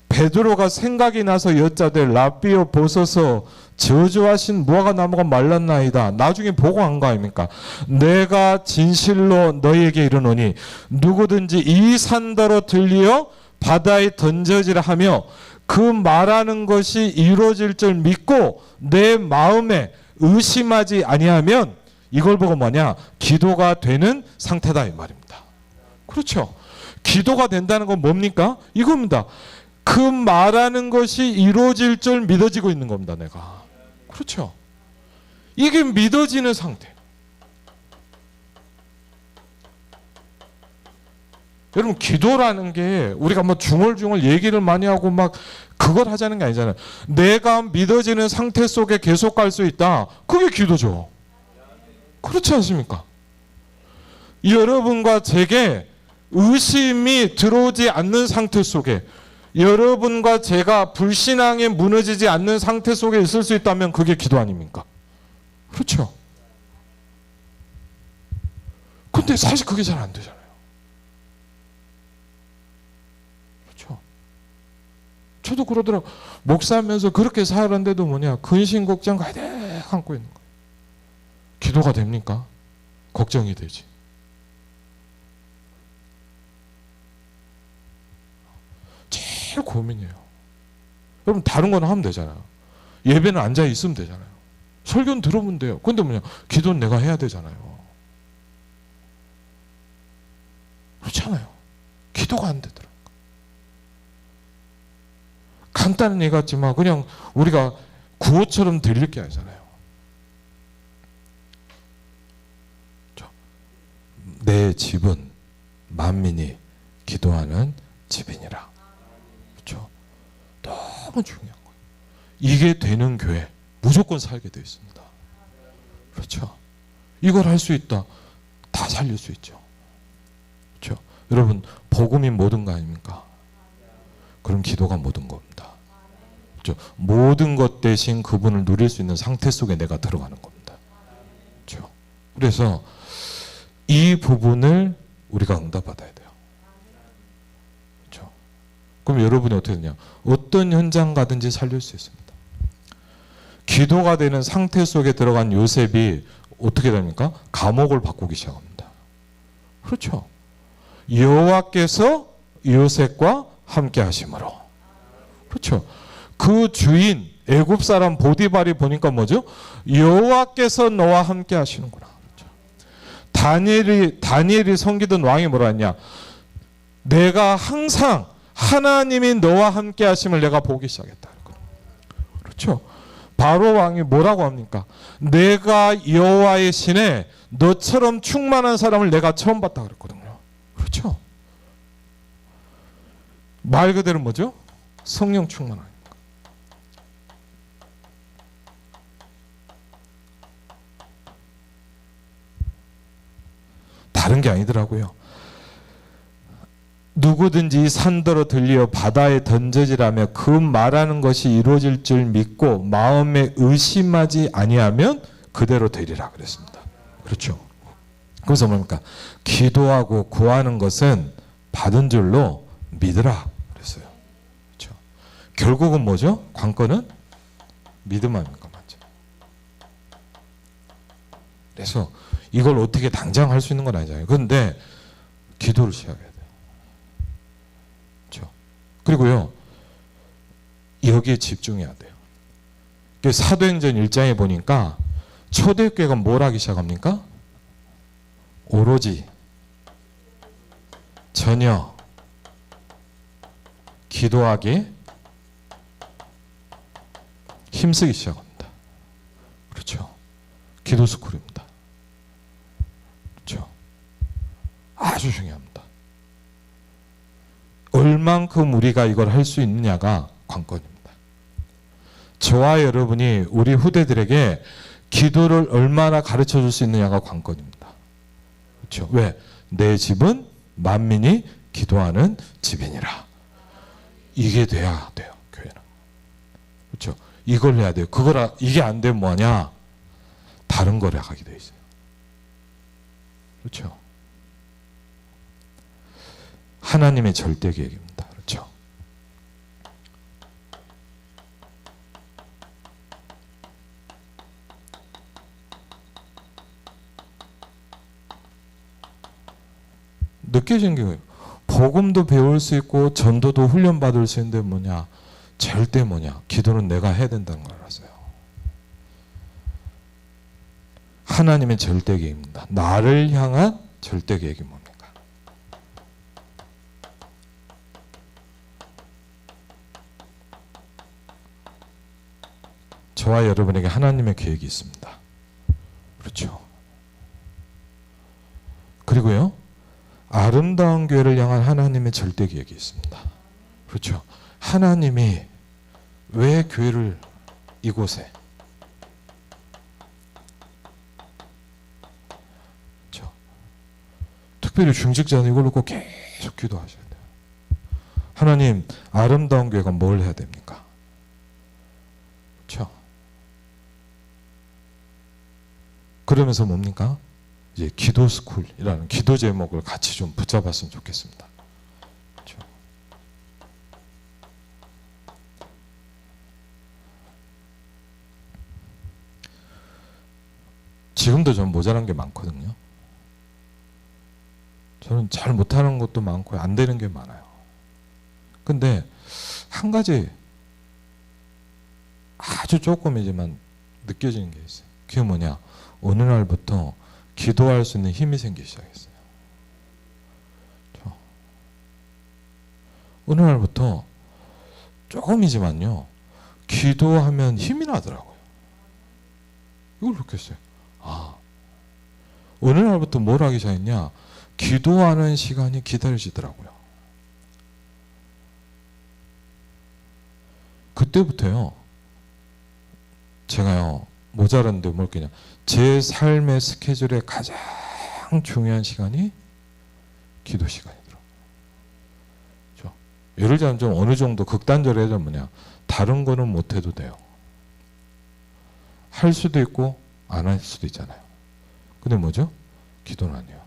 베드로가 생각이 나서 여짜되 라비오 보소서 저주하신 무화과 나무가 말랐나이다. 나중에 보고한 거 아닙니까? 내가 진실로 너희에게 이르노니 누구든지 이 산더러 들리어 바다에 던져지라 하며 그 말하는 것이 이루어질 줄 믿고 내 마음에 의심하지 아니하면 이걸 보고 뭐냐? 기도가 되는 상태다 이 말입니다. 그렇죠. 기도가 된다는 건 뭡니까? 이겁니다. 그 말하는 것이 이루어질 줄 믿어지고 있는 겁니다. 내가. 그렇죠. 이게 믿어지는 상태. 여러분, 기도라는 게 우리가 뭐 중얼중얼 얘기를 많이 하고 막 그걸 하자는 게 아니잖아요. 내가 믿어지는 상태 속에 계속 갈 수 있다. 그게 기도죠. 그렇지 않습니까? 여러분과 제게 의심이 들어오지 않는 상태 속에, 여러분과 제가 불신앙에 무너지지 않는 상태 속에 있을 수 있다면 그게 기도 아닙니까? 그렇죠. 근데 사실 그게 잘 안 되잖아요. 그렇죠. 저도 그러더라고. 목사하면서 그렇게 살았는데도 뭐냐, 근심 걱정 가득 안고 있는 거예요. 기도가 됩니까? 걱정이 되지. 제일 고민이에요. 여러분, 다른 거는 하면 되잖아요. 예배는 앉아 있으면 되잖아요. 설교는 들으면 돼요. 근데 뭐냐, 기도는 내가 해야 되잖아요. 그렇잖아요. 기도가 안 되더라고요. 간단한 얘기 같지만 그냥 우리가 구호처럼 들릴 게 아니잖아요. 내 집은 만민이 기도하는 집이니라. 그렇죠? 너무 중요한 거예요. 이게 되는 교회 무조건 살게 되어 있습니다. 그렇죠? 이걸 할 수 있다. 다 살릴 수 있죠. 그렇죠? 여러분, 복음이 모든 거 아닙니까? 그럼 기도가 모든 겁니다. 그렇죠? 모든 것 대신 그분을 누릴 수 있는 상태 속에 내가 들어가는 겁니다. 그렇죠? 그래서 이 부분을 우리가 응답받아야 돼요. 그렇죠? 그럼 여러분이 어떻게 되냐? 어떤 현장 가든지 살릴 수 있습니다. 기도가 되는 상태 속에 들어간 요셉이 어떻게 됩니까? 감옥을 바꾸기 시작합니다. 그렇죠? 여호와께서 요셉과 함께 하심으로. 그렇죠? 그 주인 애굽 사람 보디발이 보니까 뭐죠? 여호와께서 너와 함께 하시는구나. 다니엘이 섬기던 왕이 뭐라 했냐? 내가 항상 하나님이 너와 함께 하심을 내가 보기 시작했다. 그렇죠? 바로 왕이 뭐라고 합니까? 내가 여호와의 신에 너처럼 충만한 사람을 내가 처음 봤다 그랬거든요. 그렇죠? 말 그대로 뭐죠? 성령 충만하니까. 다른 게 아니더라고요. 누구든지 산더러 들려 바다에 던져지라며 그 말하는 것이 이루어질 줄 믿고 마음에 의심하지 아니하면 그대로 되리라 그랬습니다. 그렇죠? 그래서 뭡니까? 기도하고 구하는 것은 받은 줄로 믿으라 그랬어요. 그렇죠? 결국은 뭐죠? 관건은 믿음 아닙니까? 맞죠? 그래서 이걸 어떻게 당장 할 수 있는 건 아니잖아요. 그런데 기도를 시작해야 돼요. 그렇죠? 그리고요, 여기에 집중해야 돼요. 사도행전 1장에 보니까 초대교회가 뭘 하기 시작합니까? 오로지 전혀 기도하기 힘쓰기 시작합니다. 그렇죠? 기도 스쿨입니다. 그렇죠? 아주 중요합니다. 얼만큼 우리가 이걸 할 수 있느냐가 관건입니다. 저와 여러분이 우리 후대들에게 기도를 얼마나 가르쳐 줄 수 있느냐가 관건입니다. 그렇죠? 왜? 내 집은 만민이 기도하는 집이니라. 이게 돼야 돼요, 교회는. 그렇죠? 이걸 해야 돼요. 이게 안 되면 뭐하냐? 다른 걸 하게 돼 있어요. 그렇죠? 하나님의 절대 계획입니다. 그렇죠? 느껴진 게 복음도 배울 수 있고 전도도 훈련받을 수 있는데 뭐냐? 절대 뭐냐? 기도는 내가 해야 된다는 걸 알았어요. 하나님의 절대 계획입니다. 나를 향한 절대 계획이 뭡니까? 저와 여러분에게 하나님의 계획이 있습니다. 그렇죠. 그리고요, 아름다운 교회를 향한 하나님의 절대 계획이 있습니다. 그렇죠. 하나님이 왜 교회를 이곳에, 그렇죠. 특별히 중직자는 이걸로 꼭 계속 기도하셔야 돼요. 하나님, 아름다운 교회가 뭘 해야 됩니까? 그렇죠. 그러면서 뭡니까? 이제 기도 스쿨이라는 기도 제목을 같이 좀 붙잡았으면 좋겠습니다. 그렇죠. 지금도 좀 모자란 게 많거든요. 저는 잘 못하는 것도 많고 안 되는 게 많아요. 근데 한 가지 아주 조금이지만 느껴지는 게 있어요. 그게 뭐냐? 어느 날부터 기도할 수 있는 힘이 생기기 시작했어요. 어느 날부터 조금이지만요, 기도하면 힘이 나더라고요. 이걸 느꼈어요. 아, 어느 날부터 뭘 하기 시작했냐? 기도하는 시간이 기다려지더라고요. 그때부터요, 제가요, 모자란데 뭘 그냥 제 삶의 스케줄에 가장 중요한 시간이 기도 시간이더라고요. 그렇죠? 예를 들자면 좀 어느 정도 극단적으로 해서 뭐냐, 다른 거는 못 해도 돼요. 할 수도 있고 안 할 수도 있잖아요. 근데 뭐죠? 기도는 아니에요.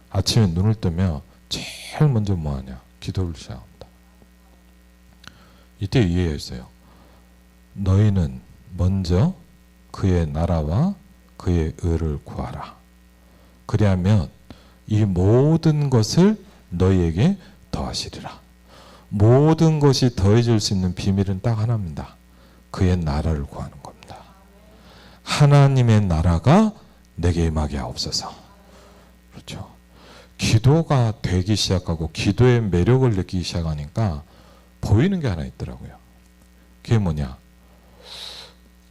아침에 눈을 뜨면 제일 먼저 뭐 하냐? 기도를 시작합니다. 이때 이해했어요. 너희는 먼저 그의 나라와 그의 의를 구하라. 그리하면 이 모든 것을 너희에게 더하시리라. 모든 것이 더해질 수 있는 비밀은 딱 하나입니다. 그의 나라를 구하는 겁니다. 하나님의 나라가 내게 임하게 하옵소서. 그렇죠. 기도가 되기 시작하고 기도의 매력을 느끼기 시작하니까 보이는 게 하나 있더라고요. 그게 뭐냐?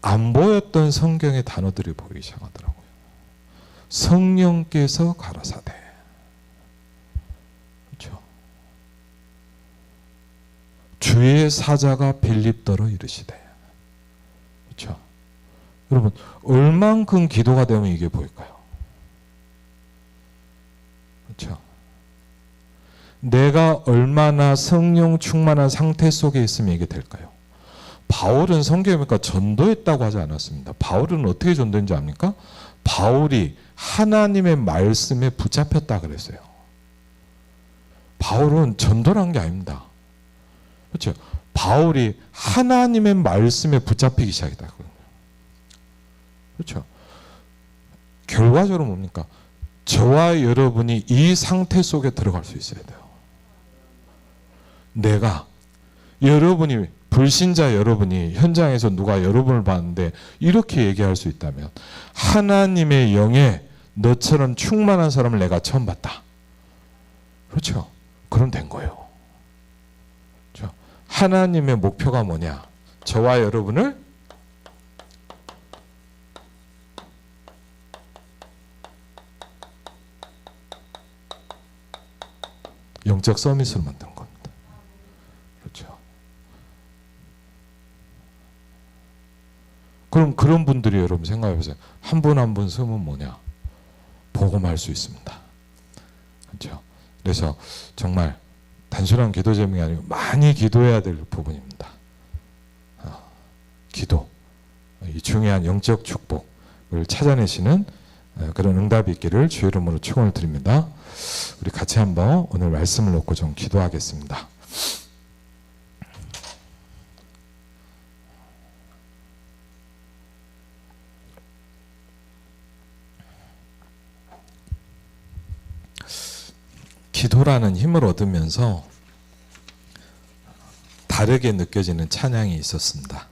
안 보였던 성경의 단어들이 보이기 시작하더라고요. 성령께서 가라사대. 그렇죠. 주의 사자가 빌립더러 이르시되. 그렇죠. 여러분, 얼만큼 기도가 되면 이게 보일까요? 그렇죠. 내가 얼마나 성령 충만한 상태 속에 있으면 이게 될까요? 바울은 성경에 보니까 전도했다고 하지 않았습니다. 바울은 어떻게 전도했는지 압니까? 바울이 하나님의 말씀에 붙잡혔다 그랬어요. 바울은 전도를 한 게 아닙니다. 그렇죠? 바울이 하나님의 말씀에 붙잡히기 시작했다. 그렇죠? 결과적으로 뭡니까? 저와 여러분이 이 상태 속에 들어갈 수 있어야 돼요. 내가, 여러분이, 불신자 여러분이 현장에서 누가 여러분을 봤는데 이렇게 얘기할 수 있다면, 하나님의 영에 너처럼 충만한 사람을 내가 처음 봤다. 그렇죠? 그럼 된 거예요. 그렇죠? 하나님의 목표가 뭐냐? 저와 여러분을 영적 서밋으로 만드는 겁니다. 그렇죠. 그럼 그런 분들이 여러분 생각해보세요. 한 분 한 분 쓰면 뭐냐? 복음할 수 있습니다. 그렇죠. 그래서 정말 단순한 기도 제목이 아니고 많이 기도해야 될 부분입니다. 기도, 이 중요한 영적 축복을 찾아내시는 그런 응답이 있기를 주의 이름으로 축원을 드립니다. 우리 같이 한번 오늘 말씀을 놓고 좀 기도하겠습니다. 기도라는 힘을 얻으면서 다르게 느껴지는 찬양이 있었습니다.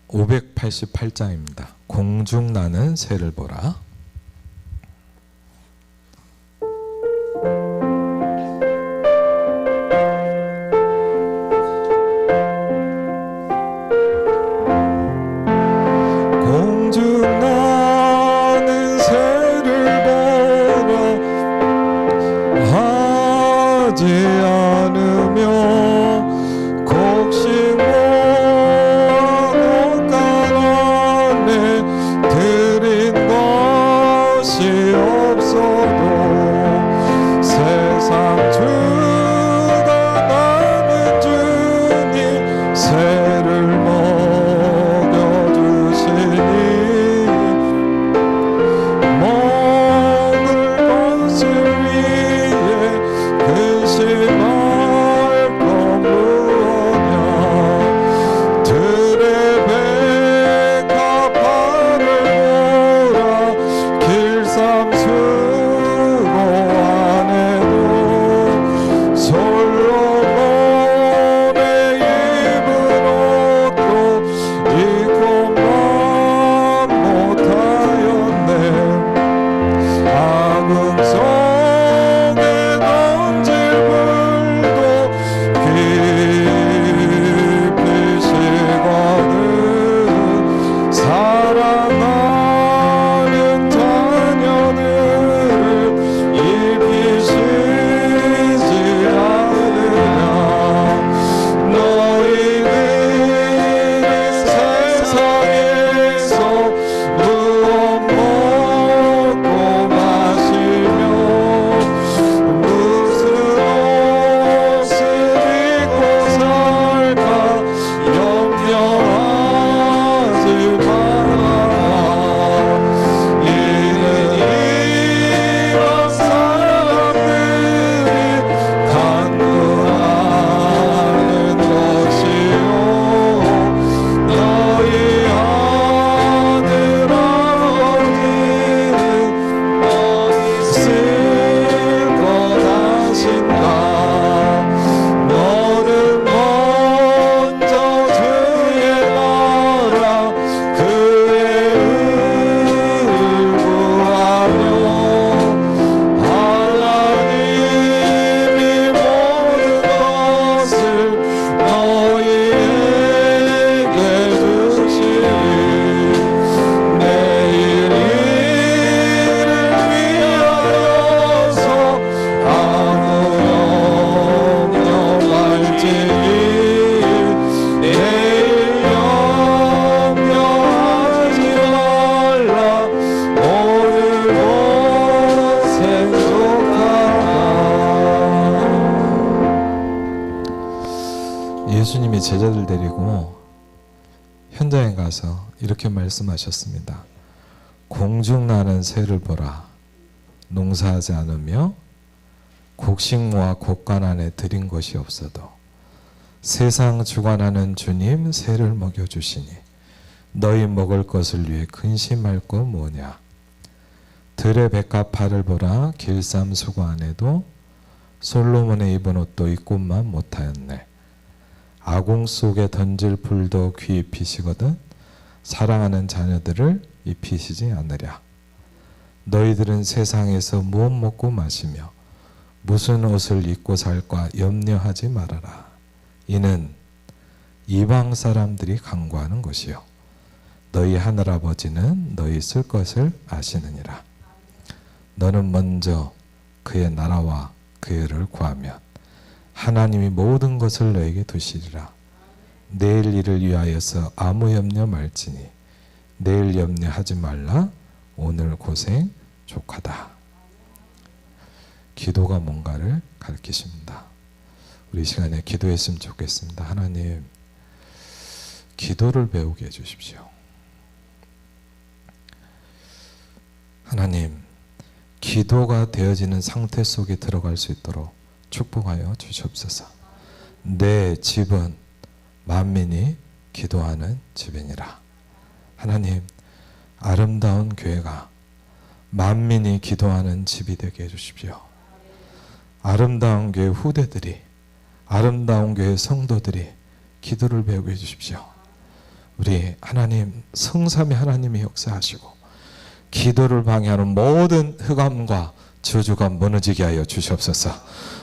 588장입니다. 공중 나는 새를 보라. 예수님이 제자들 데리고 현장에 가서 이렇게 말씀하셨습니다. 공중나는 새를 보라. 농사하지 않으며 곡식 모아 곡간 안에 들인 것이 없어도 세상 주관하는 주님 새를 먹여주시니 너희 먹을 것을 위해 근심할 것 뭐냐. 들의 백합화를 보라. 길쌈 수고 안에도 솔로몬의 입은 옷도 입고만 못하였네. 아궁 속에 던질 풀도 귀 입히시거든 사랑하는 자녀들을 입히시지 않으랴. 너희들은 세상에서 무엇 먹고 마시며 무슨 옷을 입고 살까 염려하지 말아라. 이는 이방 사람들이 간구하는 것이요 너희 하늘아버지는 너희 쓸 것을 아시느니라. 너는 먼저 그의 나라와 그의 의를 구하면 하나님이 모든 것을 너에게 두시리라. 내일 일을 위하여서 아무 염려 말지니 내일 염려하지 말라. 오늘 고생 족하다. 기도가 뭔가를 가르치십니다. 우리 시간에 기도했으면 좋겠습니다. 하나님, 기도를 배우게 해주십시오. 하나님, 기도가 되어지는 상태 속에 들어갈 수 있도록 축복하여 주시옵소서. 내 집은 만민이 기도하는 집이니라. 하나님, 아름다운 교회가 만민이 기도하는 집이 되게 해주십시오. 아름다운 교회 후대들이, 아름다운 교회 성도들이 기도를 배우게 해주십시오. 우리 하나님, 성삼위 하나님이 역사하시고 기도를 방해하는 모든 흑암과 저주가 무너지게 하여 주시옵소서.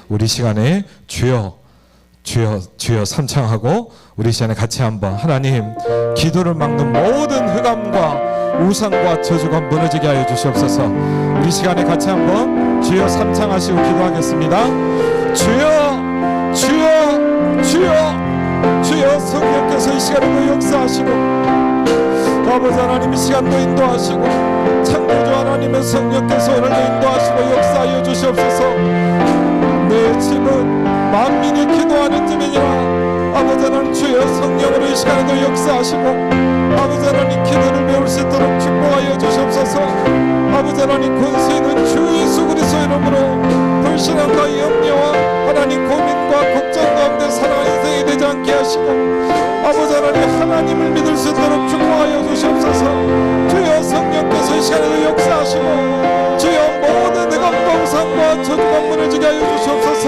우리 시간에 주여 주여 주여 삼창하고 우리 시간에 같이 한번 하나님, 기도를 막는 모든 흑암과 우상과 저주가 무너지게 하여 주시옵소서. 우리 시간에 같이 한번 주여 삼창하시고 기도하겠습니다. 주여 주여 주여 주여, 성령께서 이 시간에도 역사하시고 아버지 하나님 이 시간도 인도하시고 창조주 하나님의 성령께서 오늘도 인도하시고 역사하여 주시옵소서. 내 집은 만민이 기도하는 집이니라. 아버지 하나님 주여 성령으로 이 시간에도 역사하시고 아버지 하나님 기도를 배울 수 있도록 축복하여 주시옵소서. 아버지 하나님 권세 있는 주 예수 그리스도의 이름으로 불신앙과 염려와 하나님 고민과 걱정 가운데 살아가는 인생이 되지 않게 하시고 아버지 하나님 하나님을 믿을 수 있도록 축복하여 주시옵소서. 주여 성령께서 이 시간에도 역사하시고 주여 모든 흑암과 우상과 저주가 무너지게 하여 주시옵소서.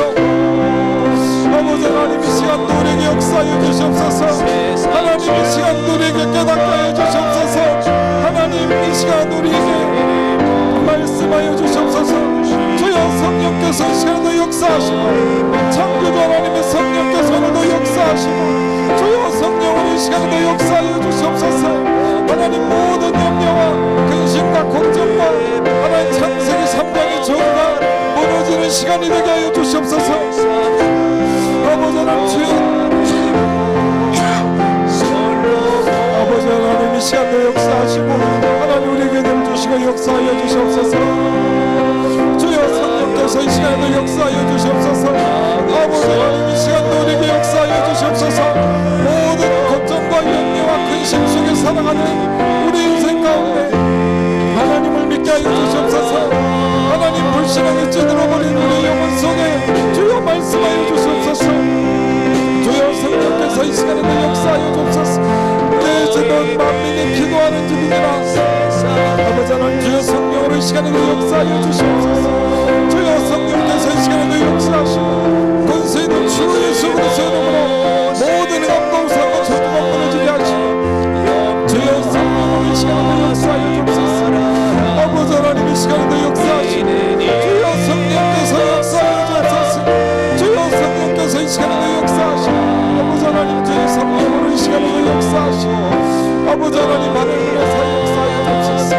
아버지 하나님 이 시간도 우리에게 역사하여 주시옵소서. 하나님 이 시간도 우리에게 깨닫게 하여 주시옵소서. 하나님 이 시간 우리에게 말씀하여 주시옵소서. 주여 성령께서 이 시간도 역사하시고 창조주 하나님의 성령께서 오늘도 역사하시고 주여 성령으로 이 시간에도 역사하여 주시옵소서. 하나님 모든 염려와 근심과 걱정과 하나님 창세기 3장의 저주가 무너지는 시간이 되게 하여 주시옵소서. 아버지 하나님 주여 아버지 하나님 이 시간도 역사하시고 하나님 우리에게 늘 주시고 역사하여 주시옵소서. 주여 성령께서 이 시간에도 역사하여 주시옵소서. 아버지 하나님 이 시간도 우리에게 역사하여 주시옵소서. 모든 걱정과 염려와 근심 속에 살아가는 우리 인생 가운데 하나님을 믿게 하여 주시옵소서. 하나님 불신앙에 찌들어버린 우리 영혼 속에 주여 말씀하여 주시옵소서. 주여 성령께서 이 시간에도 역사하여 주옵소서. 내 집은 만민이 기도하는 집이니라. 아버지 하나님 주여 성령으로 이 시간에도 역사하여 주시옵소서. 주여 성령께서 이 시간에도 역사하시고 권세 있는 주 예수 그리스도의 이름으로 모든 흑암과 우상과 저주가 무너지게 하시고 주여 성령으로 이 시간에도 역사하여 주옵소서. 아버지 하나님 이 시간에도 역사하시고 주여 성령께서 역사하여 주옵소서. 주여 성령께서 이 시간에도 역사하시고 아버지 하나님 주여 성령으로 이 시간에도 역사하시고 아버지 하나님 하늘에서 역사하여 주옵소서.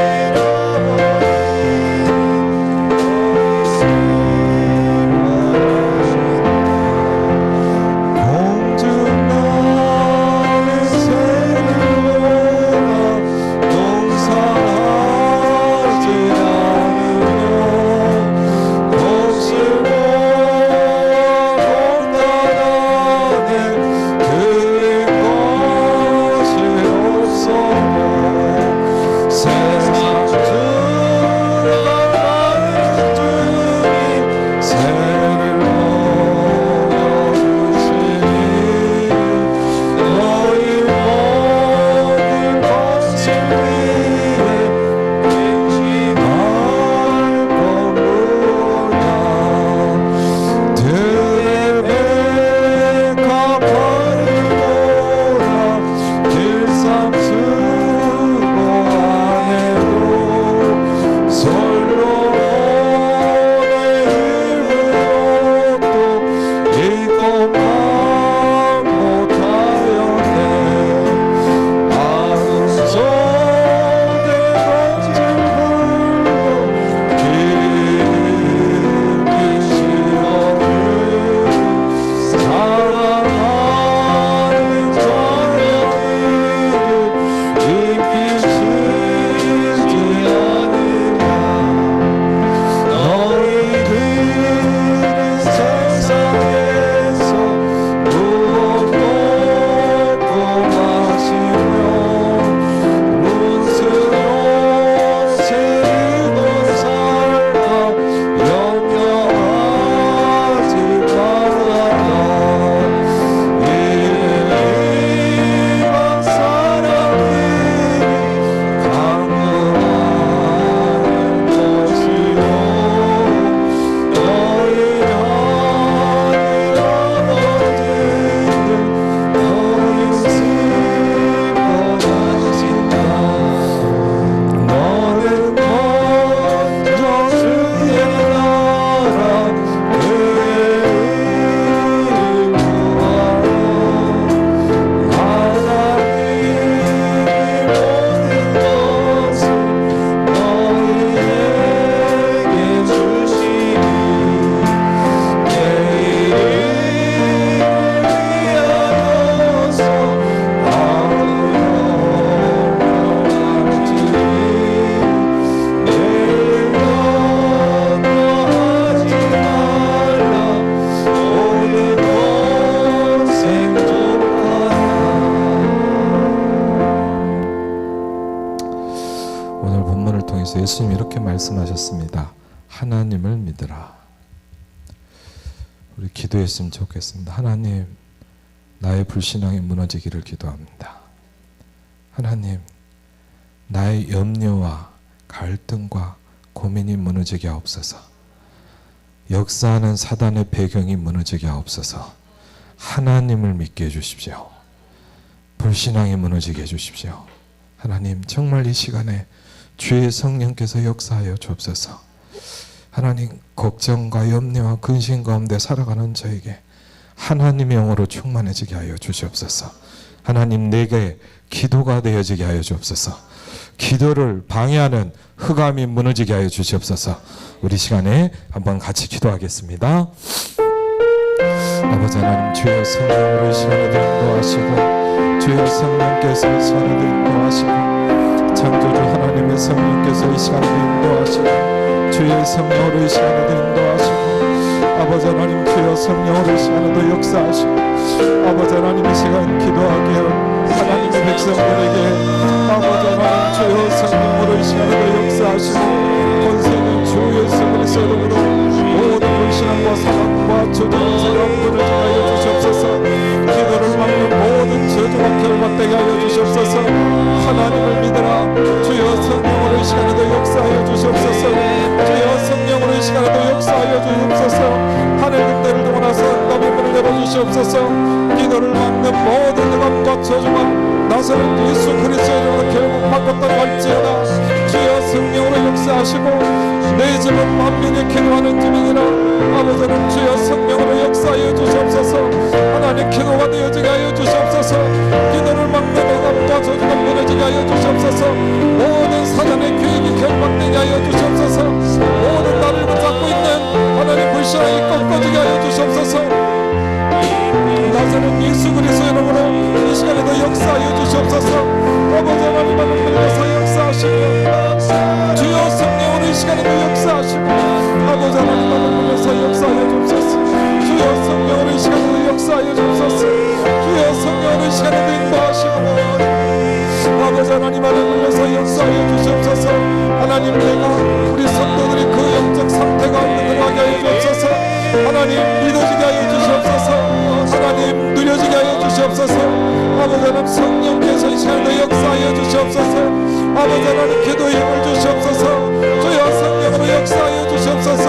예수님이 이렇게 말씀하셨습니다. 하나님을 믿으라. 우리 기도했으면 좋겠습니다. 하나님, 나의 불신앙이 무너지기를 기도합니다. 하나님, 나의 염려와 갈등과 고민이 무너지게 하옵소서. 역사하는 사단의 배경이 무너지게 하옵소서. 하나님을 믿게 해주십시오. 불신앙이 무너지게 해주십시오. 하나님, 정말 이 시간에 주의 성령께서 역사하여 주옵소서. 하나님, 걱정과 염려와 근심 가운데 살아가는 저에게 하나님의 영으로 충만해지게 하여 주시옵소서. 하나님, 내게 기도가 되어지게 하여 주옵소서. 기도를 방해하는 흑암이 무너지게 하여 주시옵소서. 우리 시간에 한번 같이 기도하겠습니다. 아버지 하나님, 주의 성령으로 이 시간에도 인도하시고, 주의 성령께서 이 시간에도 인도하시고, 창조주 하나님의 성령께서 이 시간에도 인도하시고, 주의 성령으로 이 시간에도 인도하시고, 아버지 하나님, 주의 성령으로 이 시간에도 역사하시고, 아버지 하나님, 이 시간 기도하게 하나님의 백성들에게 아버지 하나님, 주의 성령으로 이 시간에도 역사하시고, 권세는 주 예수 그리스도의 이름으로 모든 불신앙과 사랑과 조종의 세력 무너지게 하여 주시옵소서. 기도를 막는 모든 저주가 결박되게 하여 주시옵소서. 하나님을 믿으라. 주여 성령으로 이 시간에도 역사하여 주시옵소서. 주여 성령으로 이 시간에도 역사하여 주시옵소서. 하늘 군대를 동원하사 너의 문을 열어주시옵소서. 기도를 막는 모든 흑암과 저주가 나사렛 예수 그리스도의 이름으로 결국 바꿨던 할지어다. 주여 성령으로 역사하시고, 내 집은 만민이 기도하는 집이니라. 아버지는 주여 성령으로 역사하여 주시옵소서. 하나님, 기도가 되어지게 하여 주시옵소서. 기도를 막는 흑암과 저주가 무너지게 하여 주시옵소서. 모든 사단의 계획이 결박되게 하여 주시옵소서. 모든 나를 붙잡고 있는 하나님 불신앙이 꺾어지게 하여 주시옵소서. 나사렛 예수 그리스도의 이름으로 이 시간에도 역사하여 주시옵소서. 아버지 하나님만을 믿어서 역사하시며, 주여 성령으로 이 시간에도 역사하시고, 아버지 하나님만을 믿어서 역사하여 주옵소서. 주여 성령으로 이 시간에도 역사하여 주옵소서. 주여 성령으로 이 시간에도 인도하시고, 아버지 하나님만을 믿어서 역사하여 주시옵소서. 하나님, 내가 우리 성도들이 그 영적 상태 가운데 들어가게 하여 주옵소서. 하나님, 믿어지게 하여 주시옵소서. 하나님, 누려지게 하여 주시옵소서. 아버지 하나님, 성령께서 이 시간에 역사하여 주시옵소서. 아버지 하나님, 기도의 힘을 주시옵소서. 주여 성령으로 역사하여 주시옵소서.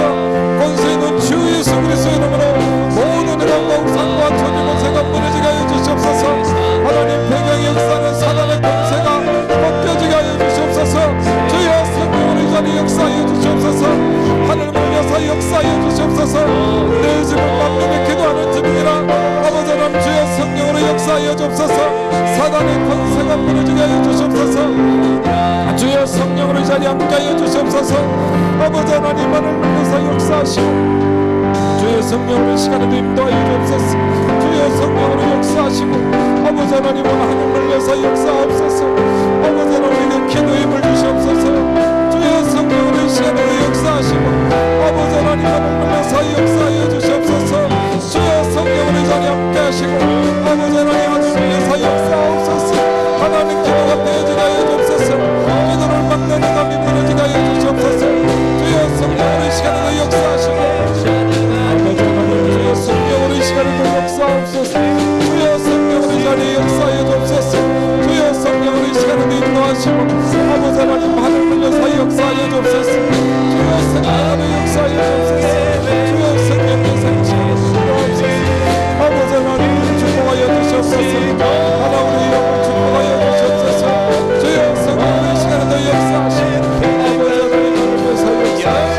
권세 있는 주 예수 그리스도의 이름으로 모든 흑암과 우상과 저주 권세가 무너지게 하여 주시옵소서. 하나님, 배경의 역사는 사단의 권세가 벗겨지게 하여 주시옵소서. 주여 성령으로 이 자리에 역사하여 주시옵소서. 하늘을 열어서 역사하여 주시옵소서. 내 집은 만민이 기도하는 집이니라. 아버지 하나님, 주여 성령으로 역사하여 주옵소서. 사단의 권세가 무너지게 하여 주시옵소서. 주여 성령으로 이 자리에 함께하여 주시옵소서. 아버지 하나님만을 믿어서 역사하시고, 주여 성령으로 이 시간에도 인도하여 주옵소서. 주여 성령으로 역사하시고, 아버지 하나님 오늘 하늘을 열어서 역사하옵소서. 아버지 하나님, 기도의 힘을 주시옵소서. 주여 성령으로 이 시간에도 역사하시고, 아버지 하나님만을 믿어서 역사하여 주시옵소서. 주여 성령으로 이 자리에 함께하시고, 아버지 하나님 하늘을 열어서 역사하옵소서. 하나님, 기도가 되어지게 하여 주옵소서. 기도를 막는 흑암이 무너지게 하여 주시옵소서. 주여 성령으로 이 시간에도 역사하시고, 아버지 하나님, 주여 성령으로 이 시간에도 역사하옵소서. 주여 성령으로 이 자리에 역사하여 주옵소서. 주여 성령으로 이 시간에도 인도하시고, 아버지 하나님 하늘 물려서 역사하여 주옵소서. 주여 성령으로 역사하여 주옵소서. 주여 성령께서 이 시간에 인도하옵소서. 아버지 하나님 축복하여 주시옵소서. 하나 우리 영을 축복하여 주시옵소서. 주여 성령으로 이 시간에도 역사하시고, 아버지 하나님 하늘 물려서 역사하시고,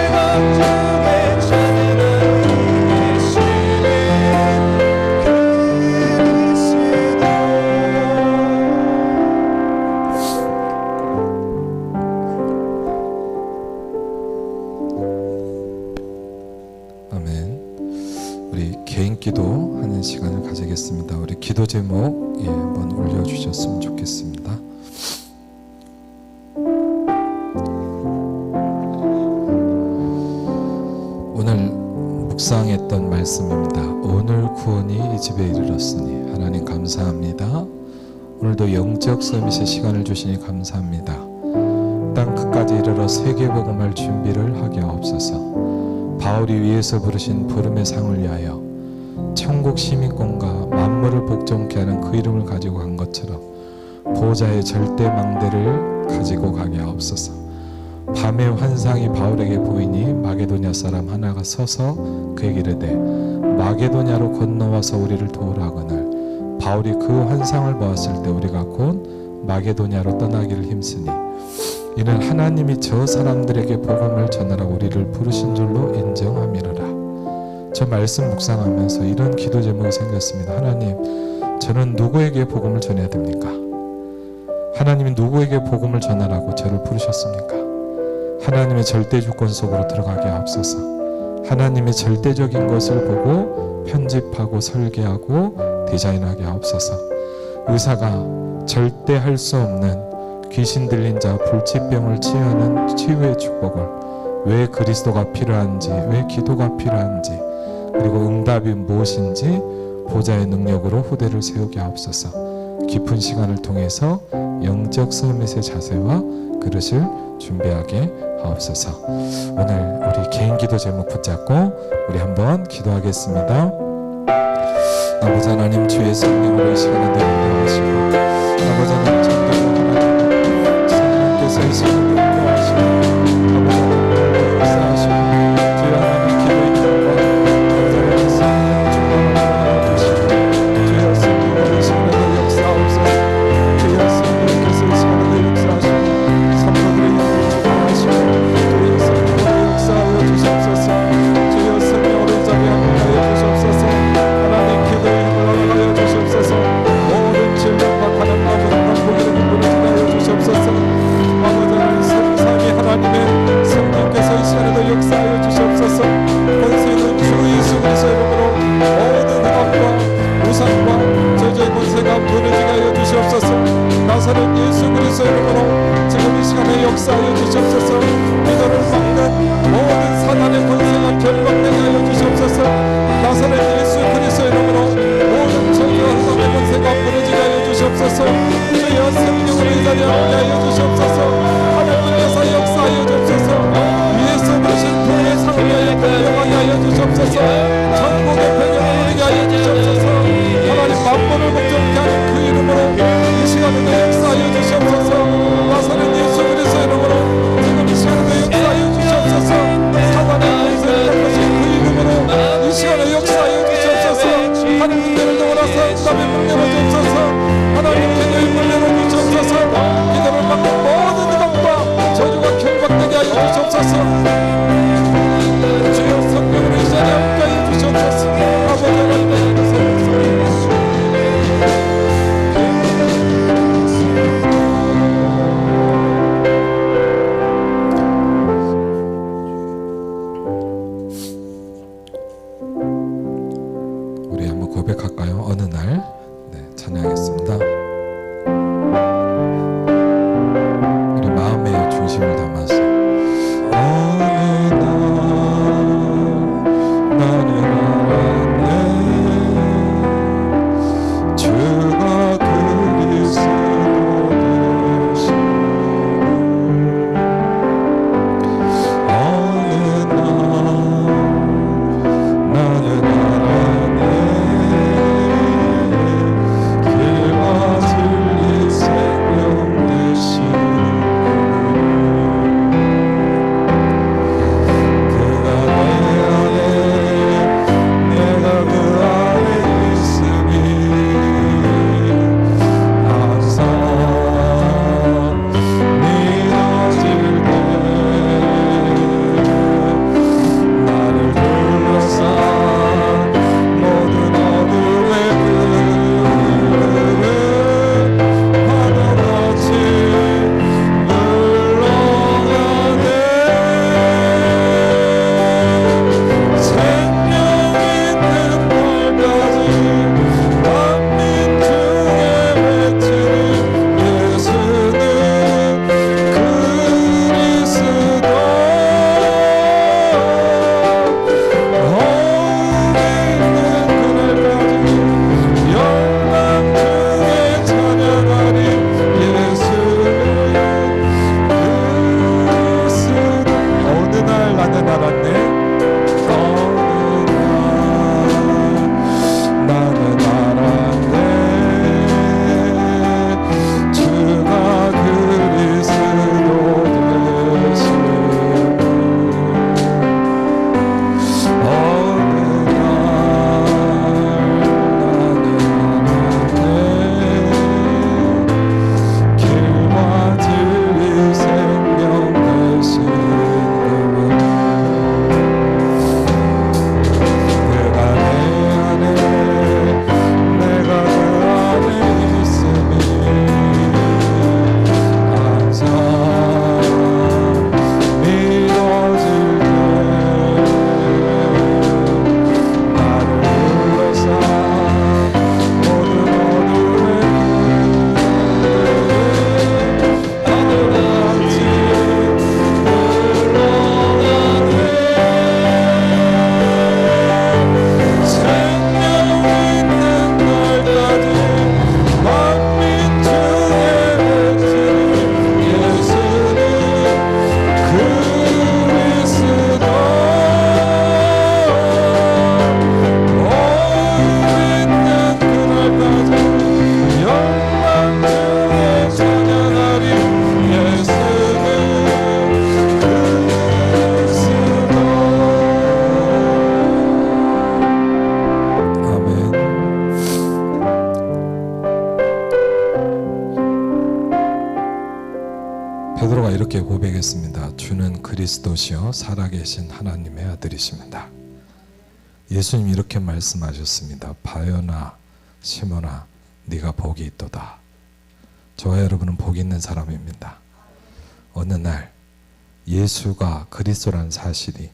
기도하는 시간을 가지겠습니다. 우리 기도 제목 한번 올려주셨으면 좋겠습니다. 오늘 묵상했던 말씀입니다. 오늘 구원이 이 집에 이르렀으니 하나님 감사합니다. 오늘도 영적 서밋의 시간을 주시니 감사합니다. 땅 끝까지 이르러 세계 복음할 준비를 하게 하옵소서. 바울이 위에서 부르신 부름의 상을 위하여 천국 시민권과 만물을 복종케 하는 그 이름을 가지고 간 것처럼 보좌의 절대 망대를 가지고 가게 하옵소서. 밤의 환상이 바울에게 보이니 마게도냐 사람 하나가 서서 그에게 이르되 마게도냐로 건너와서 우리를 도우라 하거늘 바울이 그 환상을 보았을 때 우리가 곧 마게도냐로 떠나기를 힘쓰니 이는 하나님이 저 사람들에게 복음을 전하라고 우리를 부르신 줄로 인정함이로라. 저 말씀 묵상하면서 이런 기도 제목이 생겼습니다. 하나님, 저는 누구에게 복음을 전해야 됩니까? 하나님이 누구에게 복음을 전하라고 저를 부르셨습니까? 하나님의 절대 주권 속으로 들어가게 하옵소서. 하나님의 절대적인 것을 보고 편집하고 설계하고 디자인하게 하옵소서. 의사가 절대 할 수 없는 귀신 들린 자 불치병을 치유하는 치유의 축복을, 왜 그리스도가 필요한지, 왜 기도가 필요한지, 그리고 응답이 무엇인지 보좌의 능력으로 후대를 세우게 하옵소서. 깊은 시간을 통해서 영적 서밋의 자세와 그릇을 준비하게 하옵소서. 오늘 우리 개인 기도 제목 붙잡고 우리 한번 기도하겠습니다. 아버지 하나님, 주의 성령으로 이 시간에 인도하시고 아버지 하나님, 전도로 하나님 성령께서 이 시간에 인도하시고 아버지 하나님 역사하시고 주의 하나님 기도 인도와 아버지 하나님 성령 충만을 하여 주시고 주의 성령으로 이 시간에 역사하옵소서. 주의 성령께서 이 시간에 역사하시고 성도들의 영을 충만하시고 주의 성령으로 역사하여 주시옵소서. 주의 성령으로 이 자리에 함께하여 주시옵소서. 하나님 기도의 힘을 하여 주시옵소서. 모든 질병과 가난과 모든 보기를 무너지게 하여 주시옵소서. 아버지 하나님, 성삼위 하나님의 성령께서 이 시간에도 역사하여 주시옵소서. 권세 있는 주 예수 그리스도의 이름으로 모든 흑암과 우상과 저주의 권세가 무너지게 하여 주시옵소서. 나사렛 예수 그리스도의 이름으로 지금 이 시간에 역사하여 주시옵소서. 기도를 막는 모든 사단의 권세가 결박되게 하여 주시옵소서. 나사렛 예수 그리스도의 이름으로 모든 저주와 흑암의 권세가 무너지게 하여 주시옵소서. 주여 성령으로 이 자리에 함께하여 주시옵소서. 하나님께서 역사하여 주옵소서. 위에서 부르신 불의 상을 위하여 변경하게 하여 주시옵소서. 천국의 변경을 누리게 하여 주시옵소서. 하나님 만물을 복종케 하는 그 이름으로 이 시간에도 역사하여 주시옵소서. 나사렛 예수 그리스도의 이름으로 지금 이 시간에도 역사하여 주시옵소서. 사단의 권세를 꺾으신 그 이름으로 이 시간에 역사하여 주시옵소서. 하나님 은혜를 넘어라서 응답의 문제를 주옵소서. 하나님 기도의 문제를 주시옵소서. 기도를 막는 모든 흑암과 저주가 결박되게 하여 주시옵소서. 주여 성령으로 이 자리에 함께하여 주시옵소서. 아버지 하나님 우리 한번 고백할까요? 어느 날 찬양하겠습니다. 우리 마음의 중심을 담아서 어느 날 나는 알았네 주가 그리스도 되시고 어느 날 나는 알았네 길 이렇게 고백했습니다. 주는 그리스도시요 살아계신 하나님의 아들이십니다. 예수님이 이렇게 말씀하셨습니다. 바요나 시몬아 네가 복이 있도다. 저와 여러분은 복이 있는 사람입니다. 어느 날 예수가 그리스도라는 사실이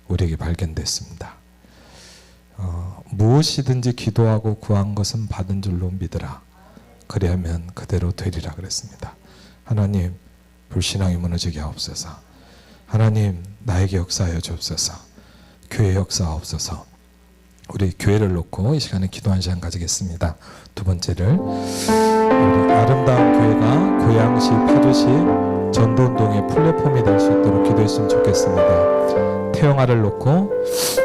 우리에게 발견됐습니다. 무엇이든지 기도하고 구한 것은 받은 줄로 믿으라. 그리하면 그대로 되리라 그랬습니다. 하나님 불신앙이 무너지게 하옵소서. 하나님 나에게 역사하여 주옵소서. 교회 역사하옵소서. 우리 교회를 놓고 이 시간에 기도하는 시간 가지겠습니다. 두 번째를 우리 아름다운 교회가 고양시 파주시 전도운동의 플랫폼이 될 수 있도록 기도했으면 좋겠습니다. 태영아를 놓고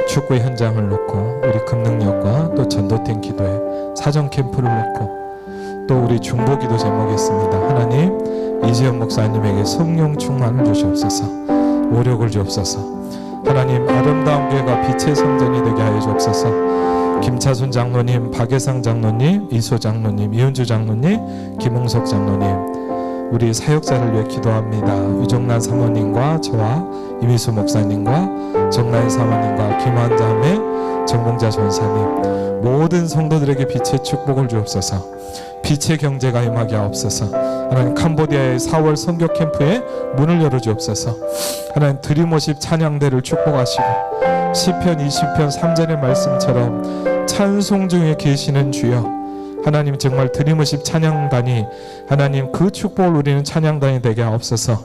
축구 현장을 놓고 우리 금능력과 또 전도팀 기도회 사전 캠프를 놓고 또 우리 중보기도 제목이 있습니다. 하나님 이재현 목사님에게 성령 충만을 주시옵소서. 오력을 주옵소서. 하나님 아름다운 교회가 빛의 성전이 되게 하여 주옵소서. 김차순 장로님, 박예상 장로님, 이소 장로님, 이은주 장로님, 김홍석 장로님 우리 사역자를 위해 기도합니다. 유정란 사모님과 저와 이미수 목사님과 정나인 사모님과 김환자매 정봉자 전사님 모든 성도들에게 빛의 축복을 주옵소서. 빛의 경제가 임하게 하옵소서. 하나님 캄보디아의 4월 선교 캠프에 문을 열어주옵소서. 하나님 드림워십 찬양대를 축복하시고 시편 20편 3절의 말씀처럼 찬송 중에 계시는 주여 하나님 정말 드림워십 찬양단이 하나님 그 축복을 누리는 찬양단이 되게 하옵소서.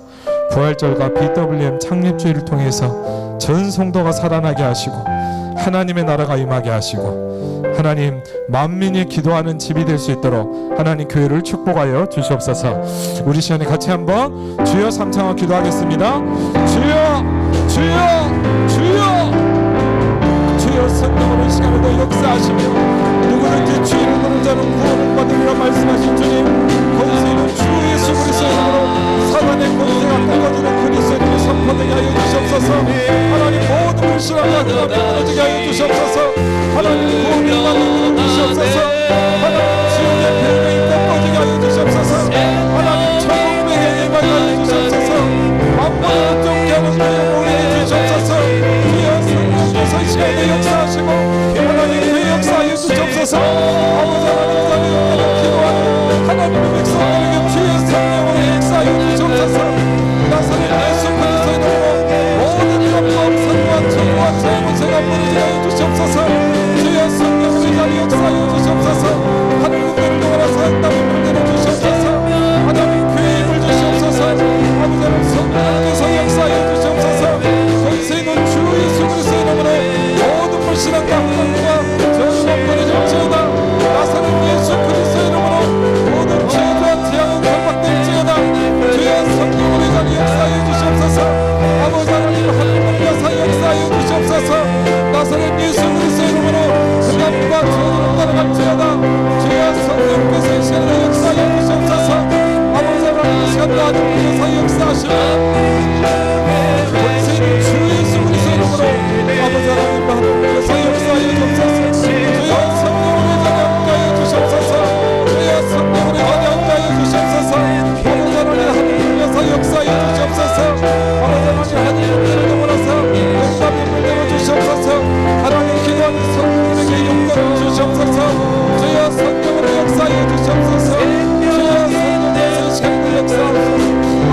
부활절과 BWM 창립주의를 통해서 전 성도가 살아나게 하시고 하나님의 나라가 임하게 하시고 하나님 만민이 기도하는 집이 될 수 있도록 하나님 교회를 축복하여 주시옵소서. 우리 시간에 같이 한번 주여 삼창하 기도하겠습니다. 주여 주여 주여 주여 성령으로 이 시간에도 역사하시며 누구든지 주의 이름으로 자는 구원을 받으리라 말씀하신 주님 권세는 주 예수 그리스도의 이름으로 사단의 권세가 끊어지는 그리스도님의 선포되게 하여 주시옵소서. 하나님 모든 불신앙과 그가 끊어지게 하여 주시옵소서. 하나님 구원을 받는 주시옵소서. 하나님 지옥의 배경이 끊어지게 하여 주시옵소서. 하나님 천국의 임하게 하여 주시옵소서. 만물을 쫓게 하는 주의 모르게 주시옵소서. 주여 성령께서 이 시간에 역사하시고 하나님 그 역사하여 주시옵소서. 아버지 하나님 자녀들에게 기도하는 하나님의 백성들에게 주의 성령으로 역사하여 주시옵소서. 나사렛 예수 그리스도의 이름으로 모든 영광 선과 죄무새가 무너지게 하여 주시옵소서. 주여 성령으로 이 자리에 역사하여 주시옵소서. 한국교회를 통하여 사역담을 만들어 주시옵소서. 하나님 교회의 힘을 주시옵소서. 아버지 하나님 성령께서 역사하여 주시옵소서. 권세 있는 주 예수 그리스도의 이름으로 모든 불신앙과 흥망과 저주가 끊어질지어다. 나사렛 예수 그리스도의 이름으로 모든 죄와 태양은 경박될지어다. 주여 성령으로 이 자리에 역사하여 주시옵소서. 아버지 하나님 하늘과 사이 역사하여 주시옵소서. 나사렛 예수 그리스도의 이름으로 흑암과 저주를 따라갈지어다. 주여 성령께서 이 시간에 역사하여 주시옵소서. 아버지 하나님 이 시간 나중에 사이 역사하시고 권세는 주 예수 그리스도의 이름으로 아버지 하나님 하늘께서 역사하여 주옵소서. 주여 성령으로 이 자리에 함께하여 주시옵소서. 주여 성령으로 이 자리에 함께하여 주시옵소서. 아버지 하나님 하늘께서 역사하여 주시옵소서. 아버지 하나님 하늘을 넘어서 응답의 문을 열어주시옵소서. 하나님 기도하는 성도들에게 영광을 주시옵소서. 주여 성령으로 역사하여 주시옵소서. 주여 성령께서 이 시간에 역사하옵소서.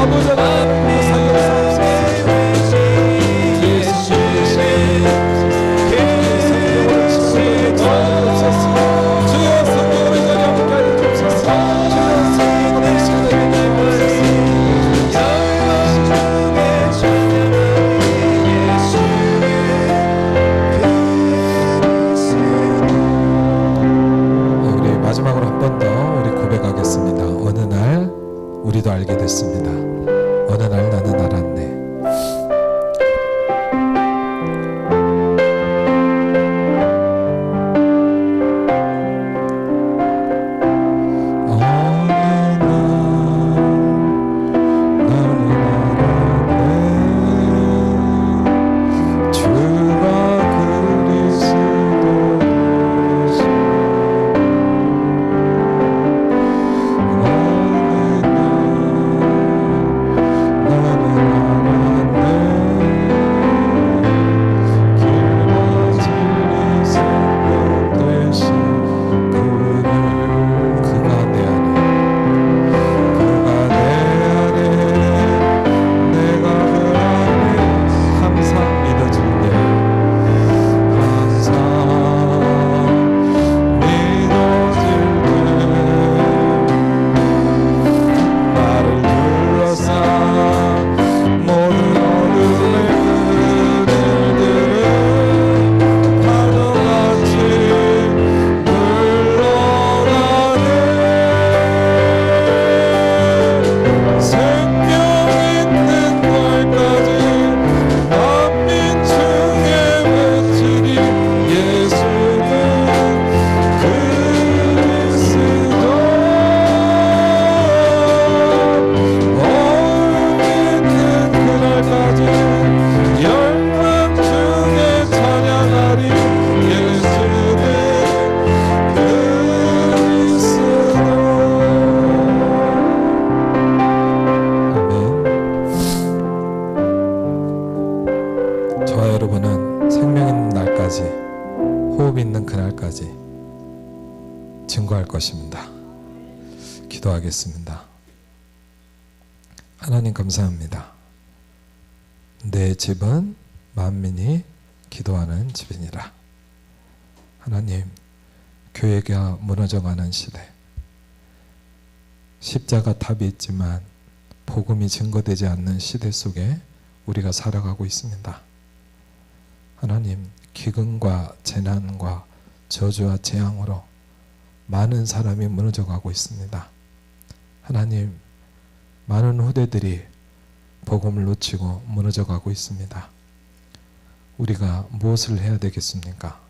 아버지 하나님 역사하여 주시옵소서. 주여 성령으로 이 자리에 함께하여 주옵소서. 주여 성령으로 이 시간에 우리 마지막으로 한 번 더 우리 고백하겠습니다. 어느 날 우리도 알게 됐습니다. 어느 날 나는 알았네. 주십니다. 기도하겠습니다. 하나님 감사합니다. 내 집은 만민이 기도하는 집이니라. 하나님, 교회가 무너져가는 시대, 십자가 탑이 있지만 복음이 증거되지 않는 시대 속에 우리가 살아가고 있습니다. 하나님, 기근과 재난과 저주와 재앙으로 많은 사람이 무너져가고 있습니다. 하나님, 많은 후대들이 복음을 놓치고 무너져가고 있습니다. 우리가 무엇을 해야 되겠습니까?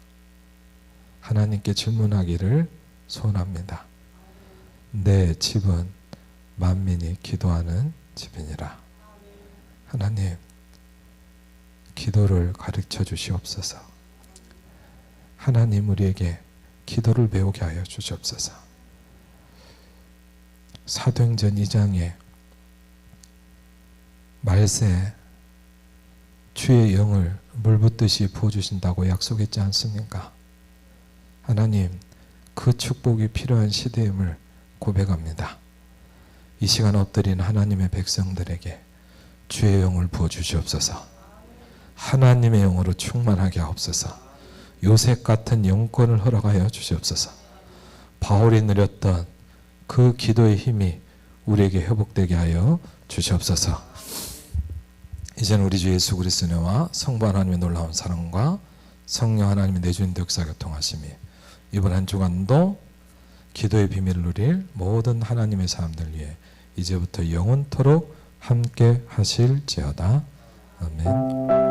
하나님께 질문하기를 소원합니다. 내 집은 만민이 기도하는 집이니라. 하나님, 기도를 가르쳐 주시옵소서. 하나님, 우리에게 기도를 배우게 하여 주시옵소서. 사도행전 2장에 말세 주의 영을 물 붓듯이 부어주신다고 약속했지 않습니까? 하나님, 그 축복이 필요한 시대임을 고백합니다. 이 시간 엎드린 하나님의 백성들에게 주의 영을 부어주시옵소서. 하나님의 영으로 충만하게 하옵소서. 요셉 같은 영권을 허락하여 주시옵소서. 바울이 누렸던 그 기도의 힘이 우리에게 회복되게 하여 주시옵소서. 이제는 우리 주 예수 그리스도의 은혜와 성부 하나님의 놀라운 사랑과 성령 하나님의 내주인 역사 교통하심이 이번 한 주간도 기도의 비밀을 누릴 모든 하나님의 사람들 위해 이제부터 영원토록 함께 하실지어다. 아멘.